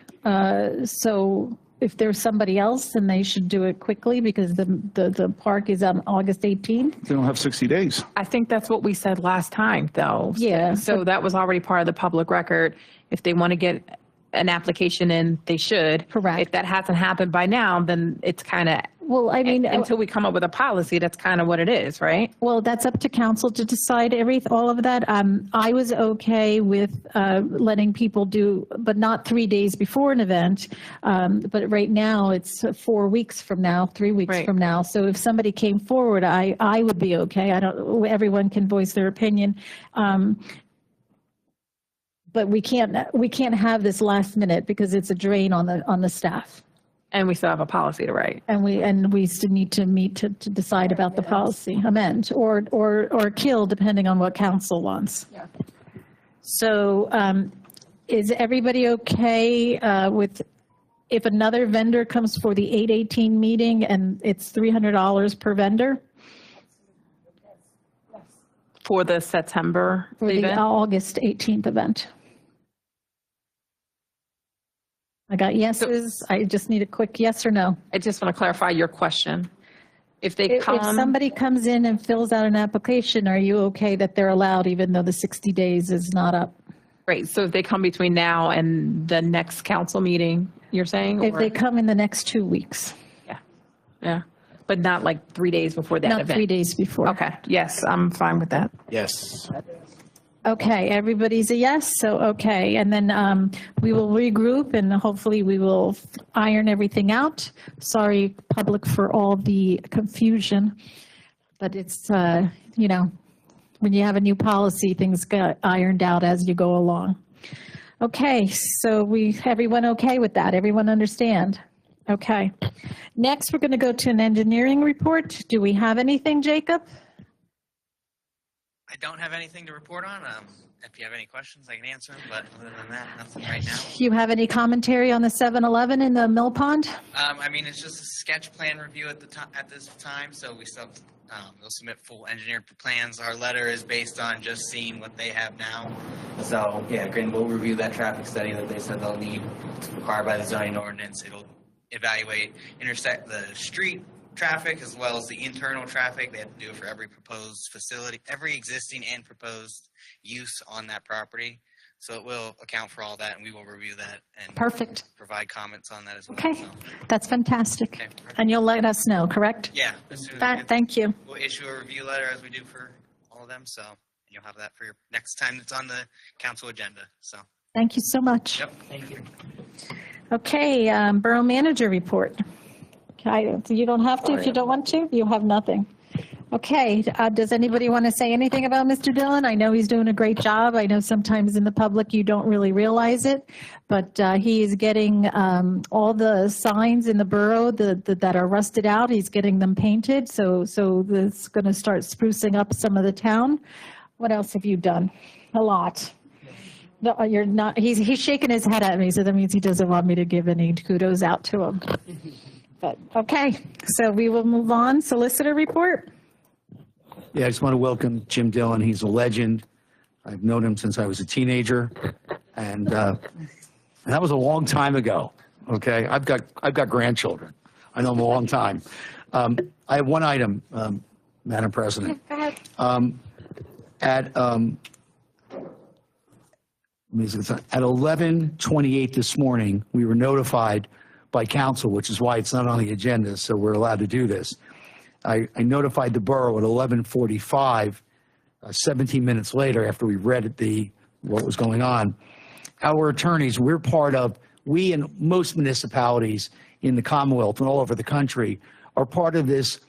So if there's somebody else, then they should do it quickly because the park is on August 18th. They don't have 60 days. I think that's what we said last time, though. Yeah. So that was already part of the public record. If they want to get an application in, they should. Correct. If that hasn't happened by now, then it's kind of, until we come up with a policy, that's kind of what it is, right? Well, that's up to council to decide all of that. I was okay with letting people do, but not 3 days before an event. But right now it's 4 weeks from now, 3 weeks from now. So if somebody came forward, I would be okay. Everyone can voice their opinion. But we can't have this last minute because it's a drain on the staff. And we still have a policy to write. And we still need to meet to decide about the policy, amend or kill, depending on what council wants. Yeah. So is everybody okay with if another vendor comes for the 8/18 meeting and it's $300 per vendor? For the September For the event? August 18th event. I got yeses. I just need a quick yes or no. I just want to clarify your question. If If somebody comes in and fills out an application, are you okay that they're allowed even though the 60 days is not up? Right, so if they come between now and the next council meeting, you're saying? If they come in the next 2 weeks. Yeah, but not like 3 days before that event? Not 3 days before. Okay, yes, I'm fine with that. Yes. Okay, everybody's a yes, so okay. And then we will regroup and hopefully we will iron everything out. Sorry, public, for all the confusion, but it's, when you have a new policy, things get ironed out as you go along. Okay, so everyone okay with that? Everyone understand? Okay. Next, we're going to go to an engineering report. Do we have anything, Jacob? I don't have anything to report on. If you have any questions, I can answer them, but other than that, nothing right now. You have any commentary on the 7-Eleven in the Mill Pond? It's just a sketch plan review at this time, so we still they'll submit full engineered plans. Our letter is based on just seeing what they have now. So, yeah, again, we'll review that traffic study that they said they'll need. It's required by the zoning ordinance. It'll evaluate, intersect the street traffic as well as the internal traffic. They have to do it for every proposed facility, every existing and proposed use on that property. So it will account for all that, and we will review that and Perfect. Provide comments on that as well. Okay, so. That's fantastic. Okay, and you'll let us know, correct? Yeah. As soon as Thank you. We'll issue a review letter as we do for all of them. So you'll have that for your next time it's on the council agenda. So. Thank you so much. Yep. Thank you. Okay, Borough Manager report. You don't have to if you don't want to. You have nothing. Okay, does anybody want to say anything about Mr. Dillon? I know he's doing a great job. I know sometimes in the public you don't really realize it, but he is getting all the signs in the borough that are rusted out, he's getting them painted, so that's going to start sprucing up some of the town. What else have you done? A lot. No, you're not, he's shaking his head at me, so that means he doesn't want me to give any kudos out to him. But, okay, so we will move on. Solicitor report? Yeah, I just want to welcome Jim Dillon. He's a legend. I've known him since I was a teenager, and that was a long time ago. Okay, I've got grandchildren. I know him a long time. I have one item, Madam President. Go ahead. At 11:28 this morning, we were notified by council, which is why it's not on the agenda, so we're allowed to do this. I notified the borough at 11:45, 17 minutes later, after we read what was going on. Our attorneys, we and most municipalities in the Commonwealth and all over the country are part of this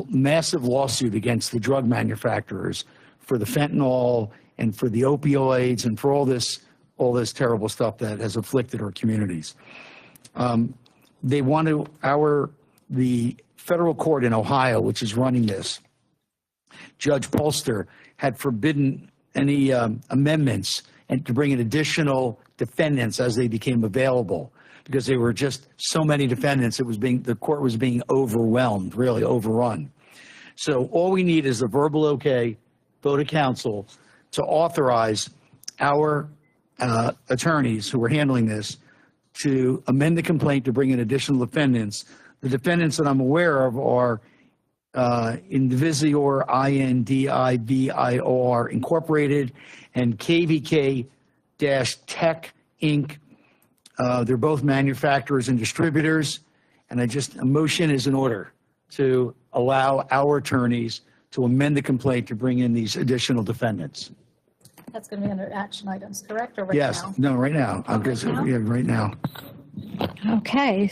massive lawsuit against the drug manufacturers for the fentanyl and for the opioids and for all this terrible stuff that has afflicted our communities. They want to, the federal court in Ohio, which is running this, Judge Polster had forbidden any amendments and to bring in additional defendants as they became available, because there were just so many defendants. The court was being overwhelmed, really overrun. So all we need is a verbal okay, vote of council, to authorize our attorneys who are handling this to amend the complaint to bring in additional defendants. The defendants that I'm aware of are Indivisor, INDIVIOR Incorporated, and KVK-Tech Inc. They're both manufacturers and distributors, and a motion is in order to allow our attorneys to amend the complaint to bring in these additional defendants. That's going to be under action items, correct, or right Yes, now? no, right now. Yeah, right now. Okay,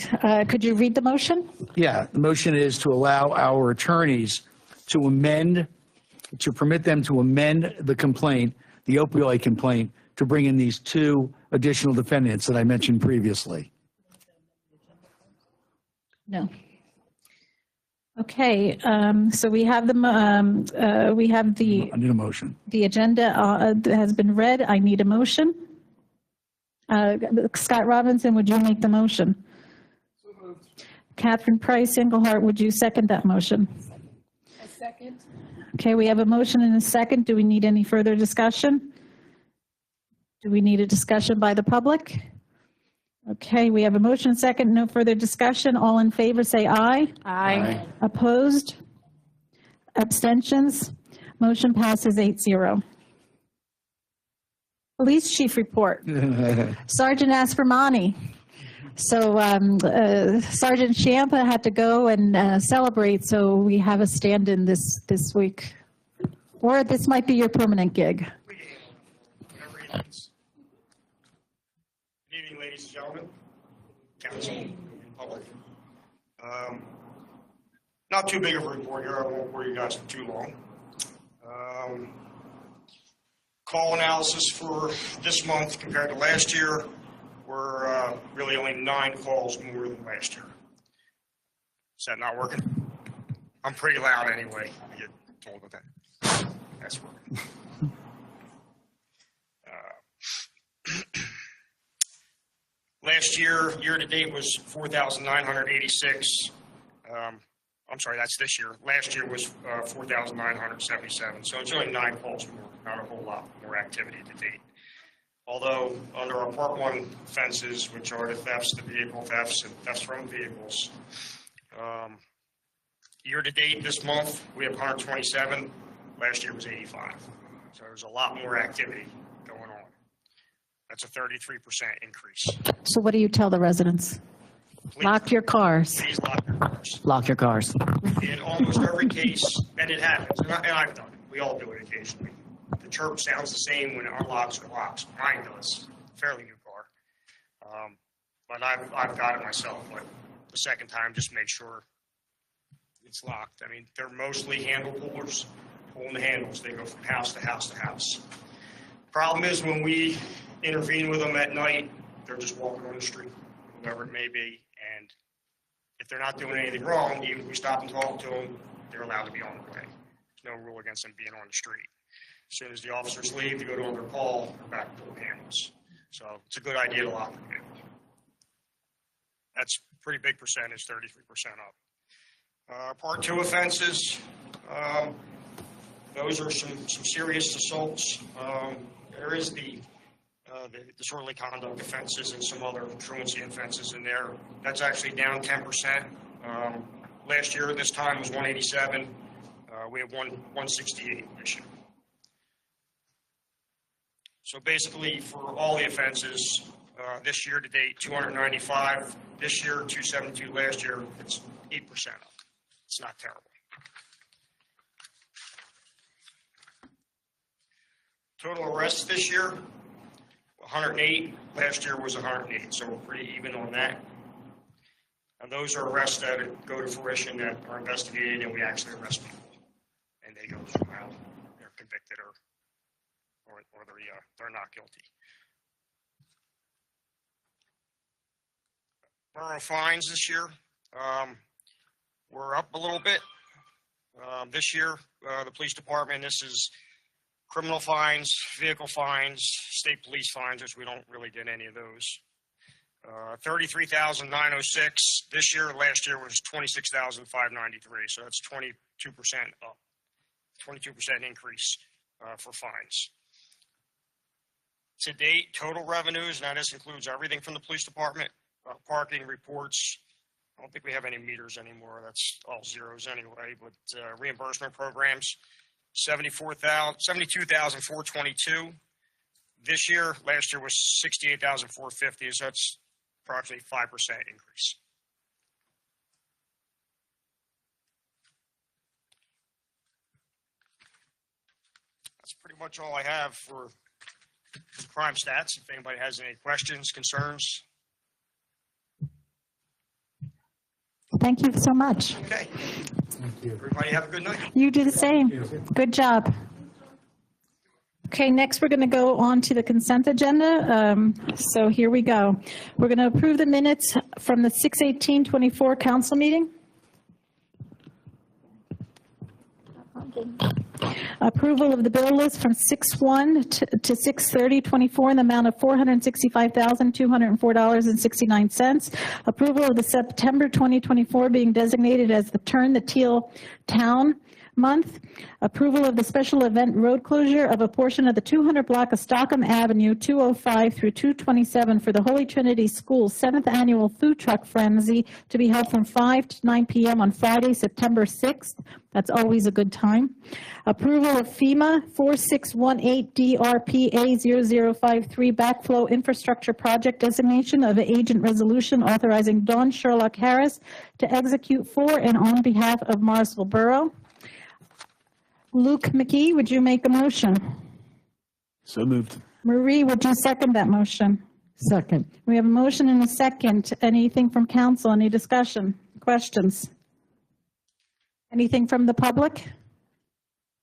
could you read the motion? Yeah, the motion is to allow our attorneys to permit them to amend the complaint, the opioid complaint, to bring in these two additional defendants that I mentioned previously. No. Okay, so we have the I need a motion. the agenda has been read. I need a motion. Scott Robinson, would you make the motion? Catherine Price Engelhardt, would you second that motion? A second. Okay, we have a motion and a second. Do we need any further discussion? Do we need a discussion by the public? Okay, we have a motion, second, no further discussion. All in favor, say aye. Aye. Opposed? Abstentions? Motion passes 8-0. Police chief report. Sergeant Aspermani. So Sergeant Champa had to go and celebrate, so we have a stand-in this week. Or this might be your permanent gig. Good evening, ladies and gentlemen, council, and public. Not too big of a report here. I won't bore you guys for too long. Call analysis for this month compared to last year, we're really only 9 calls more than last year. Is that not working? I'm pretty loud anyway. I get told about that. That's working. Last year to date was 4,986. I'm sorry, that's this year. Last year was 4,977. So it's only 9 calls more, not a whole lot more activity to date. Although under our Part 1 offenses, which are the thefts, the vehicle thefts, and thefts from vehicles, year to date this month, we have 127. Last year was 85. So there's a lot more activity going on. That's a 33% increase. So what do you tell the residents? Please, Lock your cars. Please lock your cars. Lock your cars. In almost every case, and it happens, and I've done it. We all do it occasionally. The chirp sounds the same when it unlocks or locks. Mine does. Fairly new car. But I've got it myself. But the second time, just make sure it's locked. I mean, they're mostly handle pullers, pulling the handles. They go from house to house to house. Problem is when we intervene with them at night, they're just walking on the street, whoever it may be. And if they're not doing anything wrong, even if we stop and talk to them, they're allowed to be on their way. There's no rule against them being on the street. As soon as the officers leave to go to their call, they're back to the handles. So it's a good idea to lock them in. That's a pretty big percentage, 33% up. Part 2 offenses, those are some serious assaults. There is the disorderly conduct offenses and some other truancy offenses in there. That's actually down 10%. Last year, this time was 187. We have 168 this year. So basically, for all the offenses, this year to date, 295. This year, 272. Last year, it's 8% up. It's not terrible. Total arrests this year, 108. Last year was 108, so we're pretty even on that. And those are arrests that go to fruition, that are investigated, and we actually arrest people. And they go through how they're convicted or they're not guilty. Borough fines this year, we're up a little bit. This year, the police department, this is criminal fines, vehicle fines, state police fines, which we don't really get any of those. 33,906 this year. Last year was 26,593, so that's 22% up, 22% increase for fines. To date, total revenues, now this includes everything from the police department, parking reports. I don't think we have any meters anymore. That's all zeros anyway, but reimbursement programs, 72,422 this year. Last year was 68,450, so that's approximately 5% increase. That's pretty much all I have for crime stats. If anybody has any questions, concerns. Thank you so much. Okay. Everybody have a good night. You do the same. Good job. Okay, next we're going to go on to the consent agenda. So here we go. We're going to approve the minutes from the 6/18/24 council meeting. Approval of the bill list from 6/1 to 6/30/24 in the amount of $465,204.69. Approval of the September 2024 being designated as the Turn the Teal Town Month. Approval of the special event road closure of a portion of the 200 block of Stockham Avenue, 205 through 227 for the Holy Trinity School 7th Annual Food Truck Frenzy to be held from 5 to 9 p.m. on Friday, September 6th. That's always a good time. Approval of FEMA 4618 DRPA 0053 Backflow Infrastructure Project designation of agent resolution authorizing Dawn Sherlock Harris to execute for and on behalf of Morrisville Borough. Luke McKee, would you make a motion? So moved. Marie, would you second that motion? Second. We have a motion and a second. Anything from council? Any discussion? Questions? Anything from the public?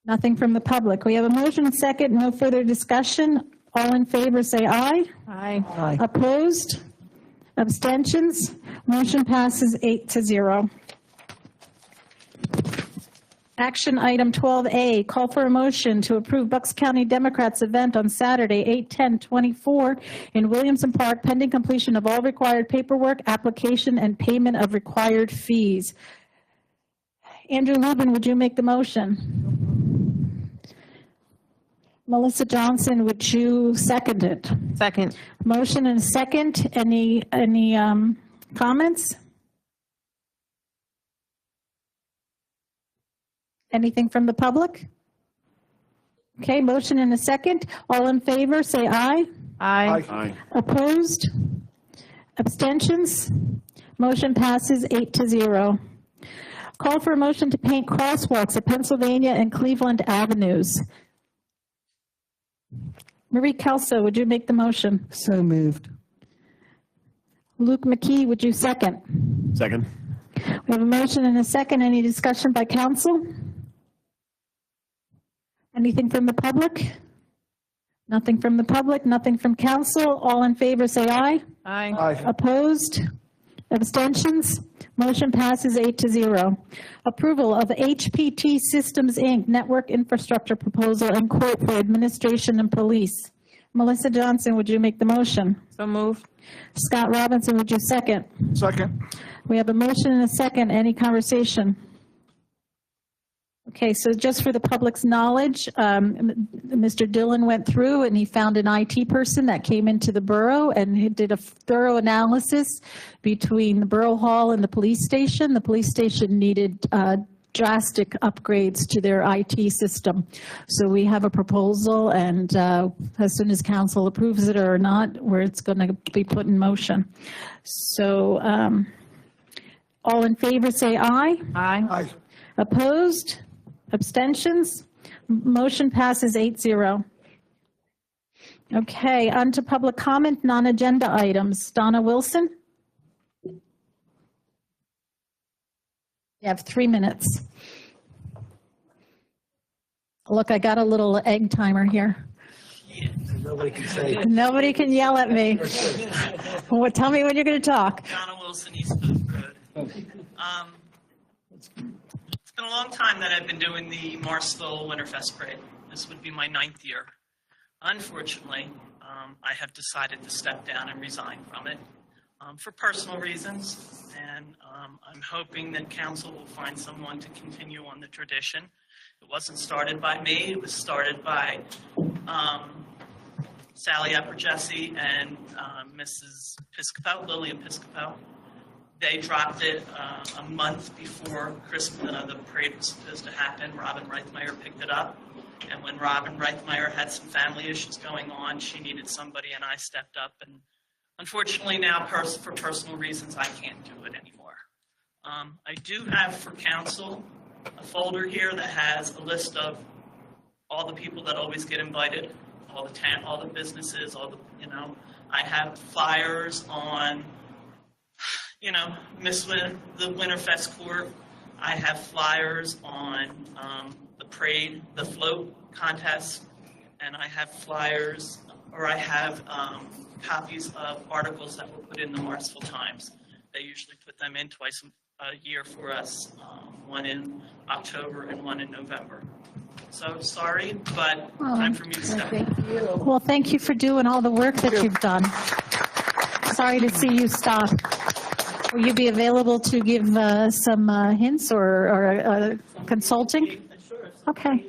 Nothing from the public. We have a motion and second. No further discussion. All in favor say aye. Aye. Aye. Opposed? Abstentions? Motion passes 8-0. Action item 12A, call for a motion to approve Bucks County Democrats event on Saturday, 8/10/24 in Williamson Park pending completion of all required paperwork, application, and payment of required fees. Andrew Lubin, would you make the motion? Melissa Johnson, would you second it? Second. Motion and a second. Any comments? Anything from the public? Okay, motion and a second. All in favor, say aye. Aye. Aye. Opposed? Abstentions? Motion passes 8-0. Call for a motion to paint crosswalks at Pennsylvania and Cleveland Avenues. Marie Kelso, would you make the motion? So moved. Luke McKee, would you second? Second. We We have a motion and a second. Any discussion by council? Anything from the public? Nothing from the public, nothing from council. All in favor, say aye. Aye. Aye. Opposed? Abstentions? Motion passes 8-0. Approval of HPT Systems, Inc. Network Infrastructure Proposal and Quote for Administration and Police. Melissa Johnson, would you make the motion? So moved. Scott Robinson, would you second? Second. We have a motion and a second. Any conversation? Okay, so just for the public's knowledge, Mr. Dillon went through and he found an IT person that came into the borough and he did a thorough analysis between the Borough Hall and the police station. The police station needed drastic upgrades to their IT system. So we have a proposal, and as soon as council approves it or not, where it's going to be put in motion. So all in favor say aye. Aye. Aye. Opposed? Abstentions? Motion passes 8-0. Okay, on to public comment, non-agenda items. Donna Wilson? You have 3 minutes. Look, I got a little egg timer here. Nobody can say. Nobody can yell at me. Well, tell me when you're going to talk. Donna Wilson, East Coast Road. It's been a long time that I've been doing the Morrisville Winterfest Parade. This would be my 9th year. Unfortunately, I have decided to step down and resign from it for personal reasons, and I'm hoping that council will find someone to continue on the tradition. It wasn't started by me. It was started by Sally Epper-Jesse and Mrs. Piscopo, Lillian Piscopo. They dropped it a month before Christmas. The parade was supposed to happen. Robin Reithmeyer picked it up. And when Robin Reithmeyer had some family issues going on, she needed somebody, and I stepped up. And unfortunately now, for personal reasons, I can't do it anymore. I do have for council a folder here that has a list of all the people that always get invited, all the businesses, I have flyers on, the Winterfest Court. I have flyers on the parade, the float contest, and I have flyers, or I have copies of articles that were put in the Morrisville Times. They usually put them in twice a year for us, one in October and one in November. So sorry, but time for me to step down. Well, thank you for doing all the work that you've done. Sorry to see you stop. Will you be available to give some hints or consulting? Sure. Okay.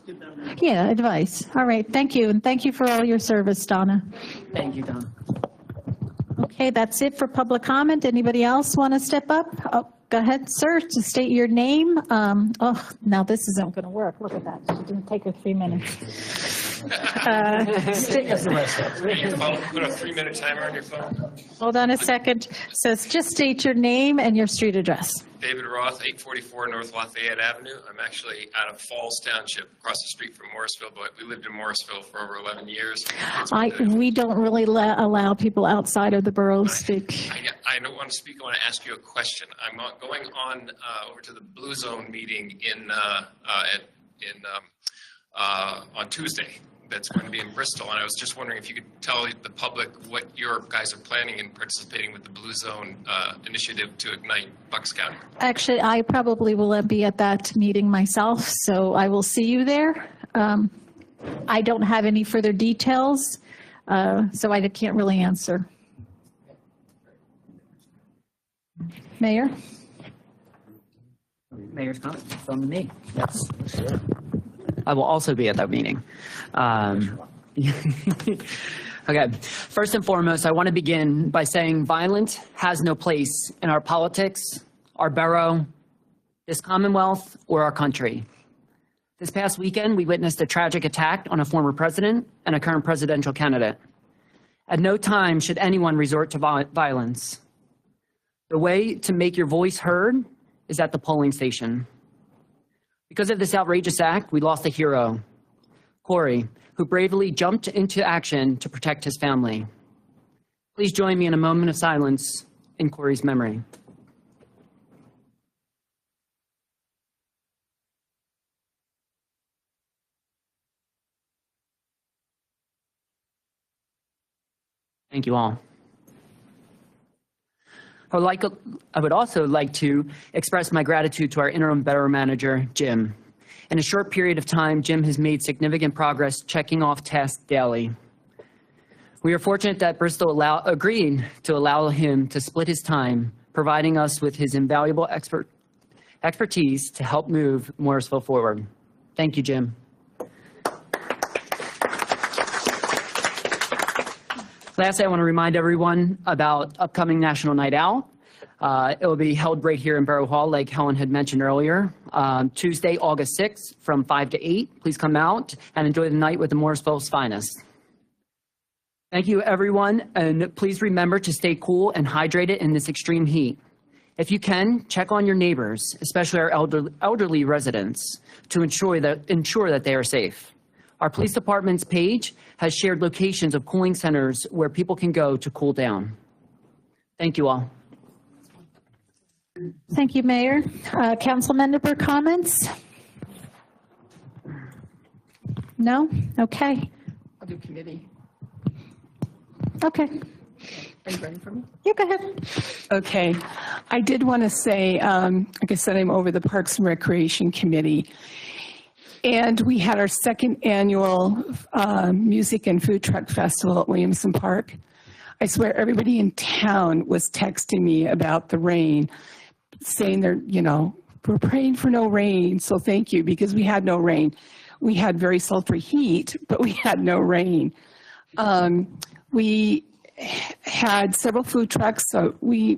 Give them. Yeah, advice. All right, thank you, and thank you for all your service, Donna. Thank you, Don. Okay, that's it for public comment. Anybody else want to step up? Oh, go ahead, sir, to state your name. Now this isn't going to work. Look at that. It didn't take her 3 minutes. Put a 3-minute timer on your phone. Hold on a second. Says just state your name and your street address. David Roth, 844 North Lafayette Avenue. I'm actually out of Falls Township, across the street from Morrisville, but we lived in Morrisville for over 11 years. We don't really allow people outside of the borough to speak. I don't want to speak. I want to ask you a question. I'm going on over to the Blue Zone meeting on Tuesday. That's going to be in Bristol, and I was just wondering if you could tell the public what your guys are planning in participating with the Blue Zone initiative to ignite Bucks County. Actually, I probably will be at that meeting myself, so I will see you there. I don't have any further details, so I can't really answer. Mayor? Mayor's comment from me. Yes. I will also be at that meeting. Okay, first and foremost, I want to begin by saying violence has no place in our politics, our borough, this Commonwealth, or our country. This past weekend, we witnessed a tragic attack on a former president and a current presidential candidate. At no time should anyone resort to violence. The way to make your voice heard is at the polling station. Because of this outrageous act, we lost a hero, Corey, who bravely jumped into action to protect his family. Please join me in a moment of silence in Corey's memory. Thank you all. I would also like to express my gratitude to our interim borough manager, Jim. In a short period of time, Jim has made significant progress checking off tasks daily. We are fortunate that Bristol agreed to allow him to split his time, providing us with his invaluable expertise to help move Morrisville forward. Thank you, Jim. Lastly, I want to remind everyone about upcoming National Night Out. It will be held right here in Borough Hall, like Helen had mentioned earlier, Tuesday, August 6th from 5 to 8. Please come out and enjoy the night with the Morrisville's finest. Thank you, everyone, and please remember to stay cool and hydrated in this extreme heat. If you can, check on your neighbors, especially our elderly residents, to ensure that they are safe. Our police department's page has shared locations of cooling centers where people can go to cool down. Thank you all. Thank you, Mayor. Council member comments? No? Okay. I'll do committee. Okay. Are you ready for me? You go ahead. Okay. I did want to say, like I said, I'm over the Parks and Recreation Committee. And we had our second annual music and food truck festival at Williamson Park. I swear everybody in town was texting me about the rain, saying we're praying for no rain, so thank you, because we had no rain. We had very sultry heat, but we had no rain. We had several food trucks, so we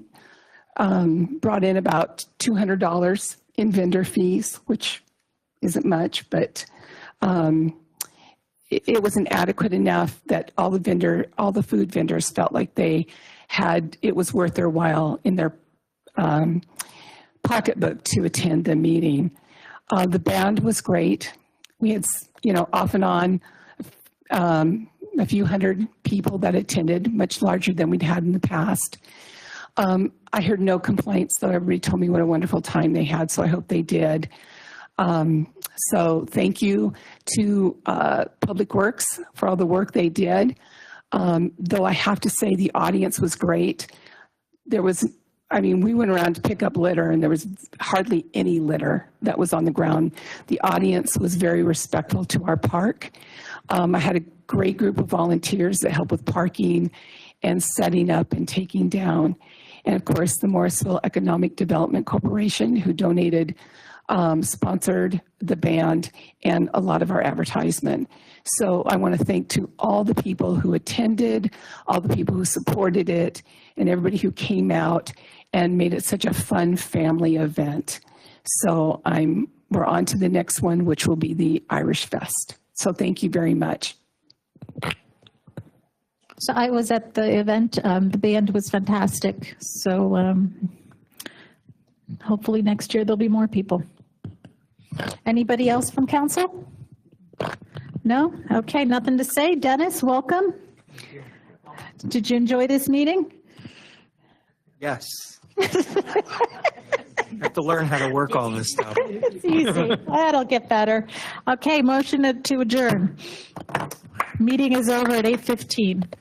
brought in about $200 in vendor fees, which isn't much, but it wasn't adequate enough that all the food vendors felt like it was worth their while in their pocketbook to attend the meeting. The band was great. We had, off and on, a few hundred people that attended, much larger than we'd had in the past. I heard no complaints, though everybody told me what a wonderful time they had, so I hope they did. So thank you to Public Works for all the work they did. Though I have to say the audience was great. We went around to pick up litter and there was hardly any litter that was on the ground. The audience was very respectful to our park. I had a great group of volunteers that helped with parking and setting up and taking down. And of course, the Morrisville Economic Development Corporation, who donated, sponsored the band and a lot of our advertisement. So I want to thank to all the people who attended, all the people who supported it, and everybody who came out and made it such a fun family event. So we're on to the next one, which will be the Irish Fest. So thank you very much. So I was at the event. The band was fantastic. So hopefully next year there'll be more people. Anybody else from council? No? Okay, nothing to say. Dennis, welcome. Did you enjoy this meeting? Yes. I have to learn how to work all this stuff. It's easy. That'll get better. Okay, motion to adjourn. Meeting is over at 8:15.